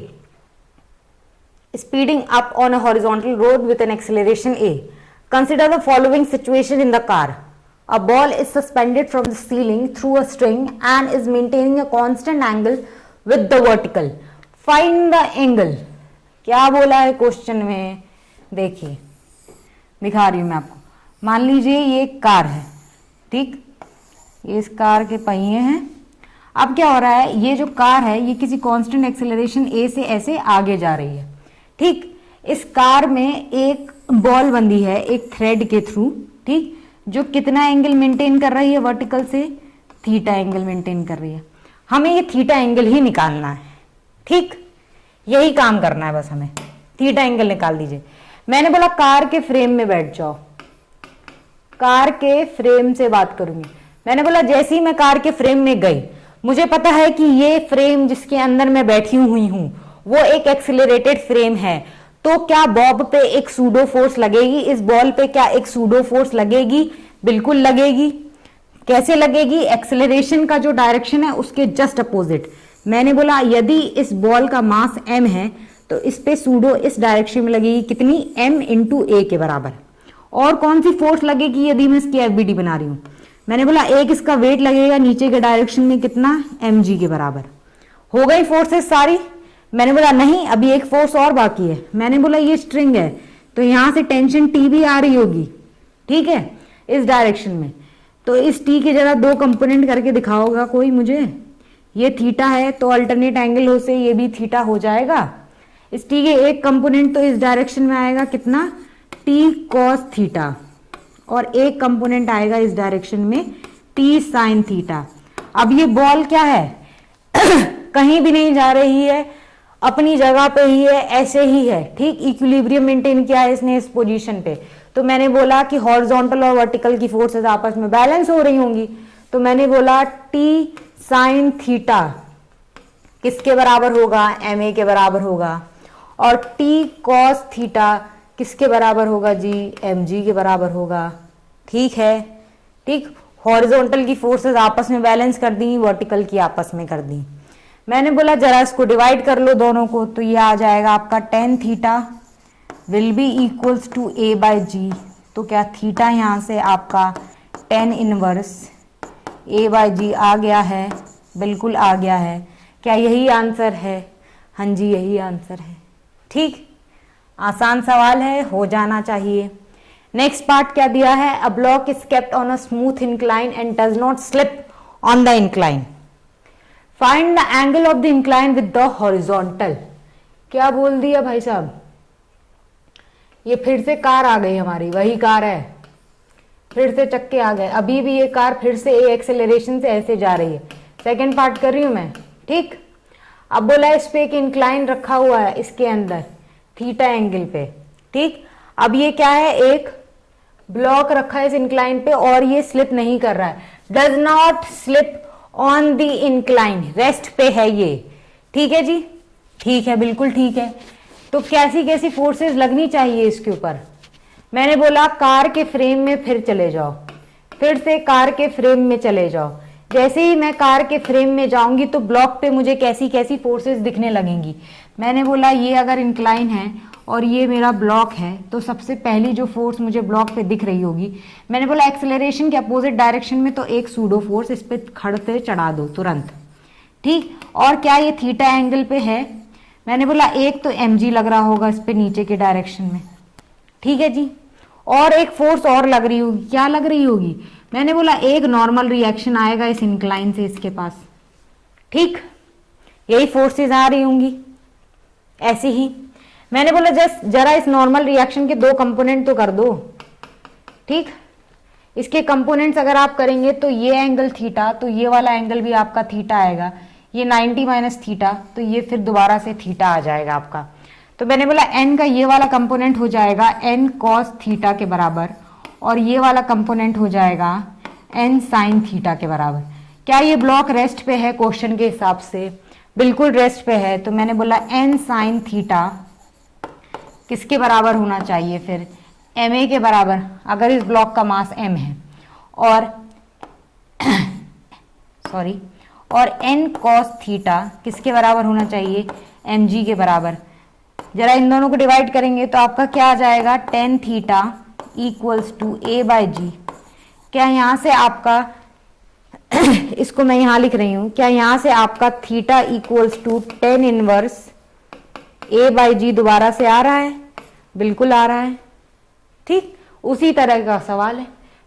Speeding up on a horizontal road with an acceleration a. Consider the following situation in the car. A ball is suspended from the ceiling through a string and is maintaining a constant angle with the vertical. Find the angle. क्या बोला है question में? देखिए दिखा रही हूं मैं आपको। मान लीजिए ये एक कार है, ठीक, ये इस कार के पहिए हैं। अब क्या हो रहा है, ये जो कार है ये किसी कांस्टेंट एक्सेलरेशन ए से ऐसे आगे जा रही है, ठीक। इस कार में एक बॉल बंधी है एक थ्रेड के थ्रू, ठीक, जो कितना एंगल मेंटेन कर रही है वर्टिकल से? थीटा एंगल मेंटेन कर रही है। हमें ये थीटा एंगल ही निकालना है, ठीक, यही काम करना है बस हमें। थीटा एंगल निकाल दीजिए। मैंने बोला कार के फ्रेम में बैठ जाओ, कार के फ्रेम से बात करूंगी। मैंने बोला जैसे ही मैं कार के फ्रेम में गई, मुझे पता है कि ये फ्रेम जिसके अंदर मैं बैठी हुई हूं वो एक एक्सिलरेटेड फ्रेम है। तो क्या बॉब पे एक सूडो फोर्स लगेगी? इस बॉल पे क्या एक सूडो फोर्स लगेगी? बिल्कुल लगेगी। कैसे लगेगी? एक्सेलरेशन का जो डायरेक्शन है उसके जस्ट अपोजिट। मैंने बोला यदि इस बॉल का मास m है तो इस पे सूडो इस डायरेक्शन में लगेगी, कितनी? m इंटू ए के बराबर। और कौन सी फोर्स लगेगी यदि मैं इसकी एफबीडी बना रही हूं? मैंने बोला एक इसका वेट लगेगा नीचे के डायरेक्शन में, कितना? mg के बराबर। हो गई फोर्सेस सारी? मैंने बोला नहीं, अभी एक फोर्स और बाकी है। मैंने बोला ये स्ट्रिंग है तो यहां से टेंशन टी भी आ रही होगी, ठीक है, इस डायरेक्शन में। तो इस टी के जरा दो कंपोनेंट करके दिखाओगा कोई मुझे। ये थीटा है तो अल्टरनेट एंगल हो से ये भी थीटा हो जाएगा। इस टी के एक कंपोनेंट तो इस डायरेक्शन में आएगा, कितना? टी कॉस थीटा, और एक कंपोनेंट आएगा इस डायरेक्शन में टी साइन थीटा। अब ये बॉल क्या है? कहीं भी नहीं जा रही है, अपनी जगह पे ही है, ऐसे ही है, ठीक। इक्विलिब्रियम मेंटेन किया है इसने इस पोजीशन पे। तो मैंने बोला कि हॉरिजॉन्टल और वर्टिकल की फोर्सेस आपस में बैलेंस हो रही होंगी। तो मैंने बोला टी साइन थीटा किसके बराबर होगा? ma के बराबर होगा। और टी कॉस थीटा किसके बराबर होगा जी? mg के बराबर होगा, ठीक है, ठीक। हॉरिजॉन्टल की फोर्सेस आपस में बैलेंस कर दी, वर्टिकल की आपस में कर दी। मैंने बोला जरा इसको डिवाइड कर लो दोनों को, तो ये आ जाएगा आपका tan theta will be equals to a/g। तो क्या थीटा यहाँ से आपका tan इनवर्स a/g आ गया है? बिल्कुल आ गया है। क्या यही आंसर है? हाँ जी यही आंसर है, ठीक। आसान सवाल है, हो जाना चाहिए। नेक्स्ट पार्ट क्या दिया है? A block is kept on a smooth incline and does not slip on the incline. Find the angle of the incline with the horizontal. क्या बोल दिया भाई साहब? ये फिर से कार आ गई हमारी, वही कार है, फिर से चक्के आ गए। अभी भी ये कार फिर से ए एक्सेलरेशन से ऐसे जा रही है। सेकेंड पार्ट कर रही हूं मैं, ठीक। अब बोला इस पे एक इंक्लाइन रखा हुआ है इसके अंदर थीटा एंगल पे, ठीक। अब ये क्या है? एक ब्लॉक रखा है इस इंक्लाइन पे और ये स्लिप नहीं कर रहा है, does not slip on the incline, rest पे है ये, ठीक है जी, ठीक है, बिल्कुल ठीक है। तो कैसी कैसी फोर्सेस लगनी चाहिए इसके ऊपर? मैंने बोला कार के फ्रेम में फिर चले जाओ, फिर से कार के फ्रेम में चले जाओ। जैसे ही मैं कार के फ्रेम में जाऊंगी तो ब्लॉक पे मुझे कैसी कैसी फोर्सेस दिखने लगेंगी। मैंने बोला ये अगर इंक्लाइन है और ये मेरा ब्लॉक है तो सबसे पहली जो फोर्स मुझे ब्लॉक पे दिख रही होगी, मैंने बोला एक्सेलरेशन के अपोजिट डायरेक्शन में, तो एक सूडो फोर्स इस पे खड़ते चढ़ा दो तुरंत, ठीक। और क्या ये थीटा एंगल पे है? मैंने बोला एक तो mg लग रहा होगा इस पे नीचे के डायरेक्शन में, ठीक है जी। और एक फोर्स और लग रही होगी, क्या लग रही होगी? मैंने बोला एक नॉर्मल रिएक्शन आएगा इस इंक्लाइन से इसके पास, ठीक। यही फोर्सेस आ रही होंगी ऐसे ही। मैंने बोला जरा इस नॉर्मल रिएक्शन के दो कंपोनेंट तो कर दो, ठीक। इसके कंपोनेंट्स अगर आप करेंगे तो ये एंगल थीटा, तो ये वाला एंगल भी आपका थीटा आएगा, ये 90 माइनस थीटा, तो ये फिर दोबारा से थीटा आ जाएगा आपका। तो मैंने बोला n का ये वाला कंपोनेंट हो जाएगा n cos थीटा के बराबर, और ये वाला कंपोनेंट हो जाएगा n sin थीटा के बराबर। क्या ये ब्लॉक रेस्ट पे है? क्वेश्चन के हिसाब से बिल्कुल रेस्ट पे है, तो मैंने बोला n sin थीटा किसके बराबर होना चाहिए? फिर ma के बराबर, अगर इस ब्लॉक का मास m है, और सॉरी, और n cos थीटा किसके बराबर होना चाहिए? mg के बराबर। जरा इन दोनों को डिवाइड करेंगे तो आपका क्या आ जाएगा? tan theta equals to a by g. क्या यहाँ से आपका इसको मैं यहाँ लिख रही हूँ, क्या यहाँ से आपका theta equals to tan inverse a by g दोबारा से आ रहा है? बिल्कुल आ रहा है। ठीक, उसी तरह का सवाल है।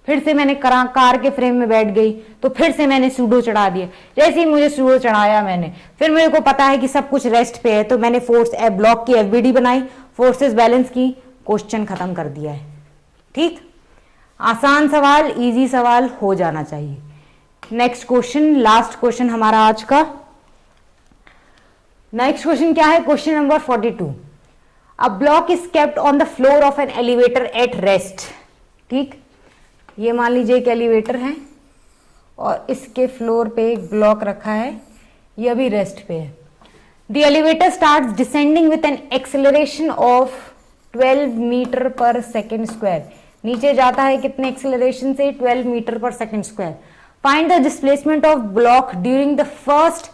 फिर से मैंने कार के फ्रेम में बैठ गई, तो फिर से मैंने सूडो चढ़ा दिया। जैसे ही मुझे सूडो चढ़ाया मैंने, फिर मेरे को पता है कि सब कुछ रेस्ट पे है, तो मैंने फोर्स ब्लॉक की एफबीडी बनाई, फोर्सेस बैलेंस की, क्वेश्चन खत्म कर दिया है। ठीक, आसान सवाल, इजी सवाल हो जाना चाहिए। नेक्स्ट क्वेश्चन, लास्ट क्वेश्चन हमारा आज का। नेक्स्ट क्वेश्चन क्या है? Question number 42। A block is kept on the floor of an elevator at rest. ठीक, ये मान लीजिए एक एलिवेटर है और इसके फ्लोर पे एक ब्लॉक रखा है, ये अभी रेस्ट पे है। The elevator starts descending with an acceleration of 12 metre पर सेकेंड स्क्वायर। नीचे जाता है कितने एक्सेलरेशन से? 12 मीटर पर second square. Find the displacement of block during the first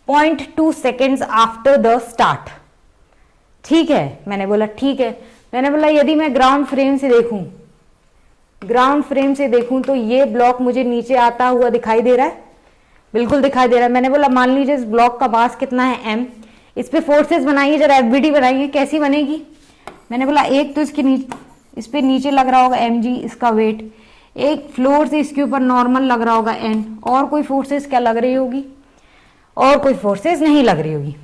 0.2 seconds after the start. ठीक है, मैंने बोला ठीक है। मैंने बोला यदि मैं ग्राउंड फ्रेम से देखूं तो ये ब्लॉक मुझे नीचे आता हुआ दिखाई दे रहा है, बिल्कुल दिखाई दे रहा है। मैंने बोला मान लीजिए इस ब्लॉक का मास कितना है? m। इस पे फोर्सेस बनाइए, जरा एफबीडी बनाइए, कैसी बनेगी? मैंने बोला एक तो इसके नीचे, इस पे नीचे लग रहा होगा mg, इसका वेट। एक फ्लोर से इसके ऊपर नॉर्मल लग रहा होगा n, और कोई फोर्सेस क्या लग रही होगी? और कोई फोर्सेस नहीं लग रही होगी।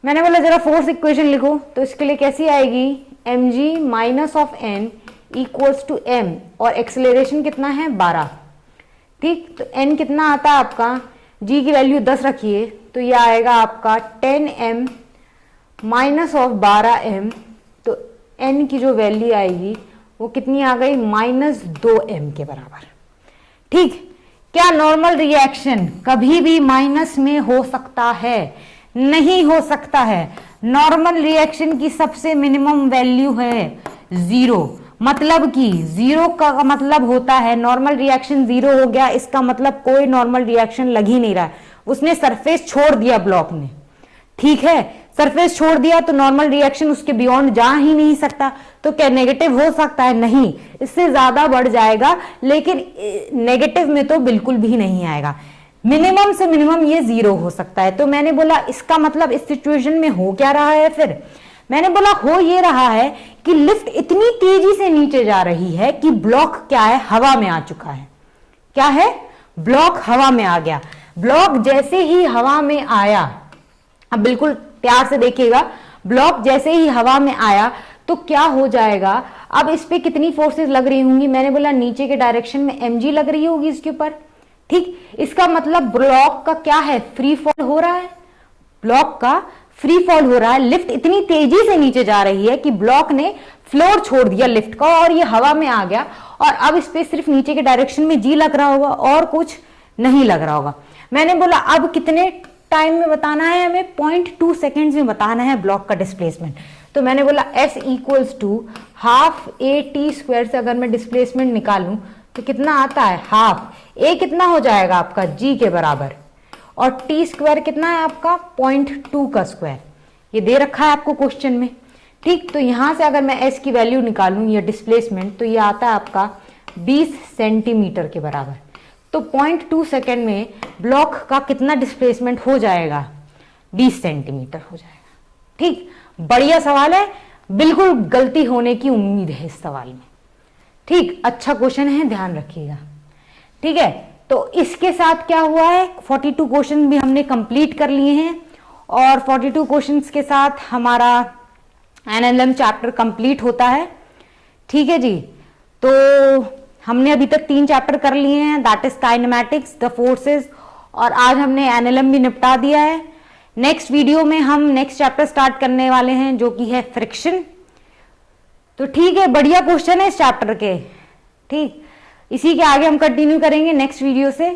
मैंने बोला जरा फोर्स इक्वेशन लिखो, तो इसके लिए कैसी आएगी? mg minus of n equals to m, और एक्सेलरेशन कितना है? 12। ठीक, तो n कितना आता है आपका? g की वैल्यू 10 रखिए, तो ये आएगा आपका 10m माइनस ऑफ 12m। तो n की जो वैल्यू आएगी वो कितनी आ गई? -2m के बराबर। ठीक, क्या नॉर्मल रिएक्शन कभी भी माइनस में हो सकता है? नहीं हो सकता है। नॉर्मल रिएक्शन की सबसे मिनिमम वैल्यू है 0। मतलब कि 0 का मतलब होता है नॉर्मल रिएक्शन 0 हो गया, इसका मतलब कोई नॉर्मल रिएक्शन लग ही नहीं रहा है, उसने सरफेस छोड़ दिया ब्लॉक ने। ठीक है, सरफेस छोड़ दिया तो नॉर्मल रिएक्शन उसके बियॉन्ड जा ही नहीं सकता। तो क्या नेगेटिव हो सकता है? नहीं, इससे ज्यादा बढ़ जाएगा, लेकिन नेगेटिव में तो बिल्कुल भी नहीं आएगा। मिनिमम से मिनिमम ये 0 हो सकता है। तो मैंने बोला इसका मतलब इस सिचुएशन में हो क्या रहा है? फिर मैंने बोला हो ये रहा है कि लिफ्ट इतनी तेजी से नीचे जा रही है कि ब्लॉक क्या है? हवा में आ चुका है। क्या है? ब्लॉक हवा में आ गया। ब्लॉक जैसे ही हवा में आया, अब बिल्कुल प्यार से देखिएगा, ब्लॉक जैसे ही हवा में आया तो क्या हो जाएगा? अब इस पे कितनी फोर्सेस लग रही होंगी? मैंने बोला नीचे के डायरेक्शन में mg लग रही होगी इसके ऊपर। ठीक, इसका मतलब ब्लॉक का क्या है? फ्री फॉल हो रहा है। ब्लॉक का फ्री फॉल हो रहा है। लिफ्ट इतनी तेजी से नीचे जा रही है कि ब्लॉक ने फ्लोर छोड़ दिया लिफ्ट का, और ये हवा में आ गया, और अब इस पे सिर्फ नीचे के डायरेक्शन में जी लग रहा होगा और कुछ नहीं लग रहा होगा। मैंने बोला अब कितने टाइम में बताना है हमें? 0.2 सेकेंड्स में बताना है ब्लॉक का डिस्प्लेसमेंट। तो मैंने बोला s equals to half a t square से अगर मैं डिस्प्लेसमेंट निकालूं तो कितना आता है? हाफ a कितना हो जाएगा आपका? g के बराबर, और t स्क्वायर कितना है आपका? 0.2 का स्क्वायर। ये दे रखा है आपको क्वेश्चन में। ठीक, तो यहां से अगर मैं s की वैल्यू निकालूं, ये डिस्प्लेसमेंट, तो ये आता है आपका 20 सेंटीमीटर के बराबर। तो 0.2 सेकेंड में ब्लॉक का कितना डिस्प्लेसमेंट हो जाएगा? 20 सेंटीमीटर हो जाएगा। ठीक, बढ़िया सवाल है, बिल्कुल गलती होने की उम्मीद है इस सवाल में। ठीक, अच्छा क्वेश्चन है, ध्यान रखिएगा। ठीक है, तो इसके साथ क्या हुआ है? 42 क्वेश्चन भी हमने कंप्लीट कर लिए हैं, और 42 क्वेश्चंस के साथ हमारा एनएलएम चैप्टर कंप्लीट होता है। ठीक है जी, तो हमने अभी तक 3 चैप्टर कर लिए हैं, that is kinematics, the forces, और आज हमने एनएलएम भी निपटा दिया है। नेक्स्ट वीडियो में हम नेक्स्ट चैप्टर स्टार्ट करने वाले हैं जो कि है फ्रिक्शन। तो ठीक है, बढ़िया क्वेश्चन है इस चैप्टर के। ठीक, इसी के आगे हम कंटिन्यू करेंगे नेक्स्ट वीडियो से।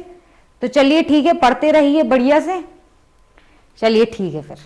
तो चलिए ठीक है, पढ़ते रहिए बढ़िया से। चलिए ठीक है फिर।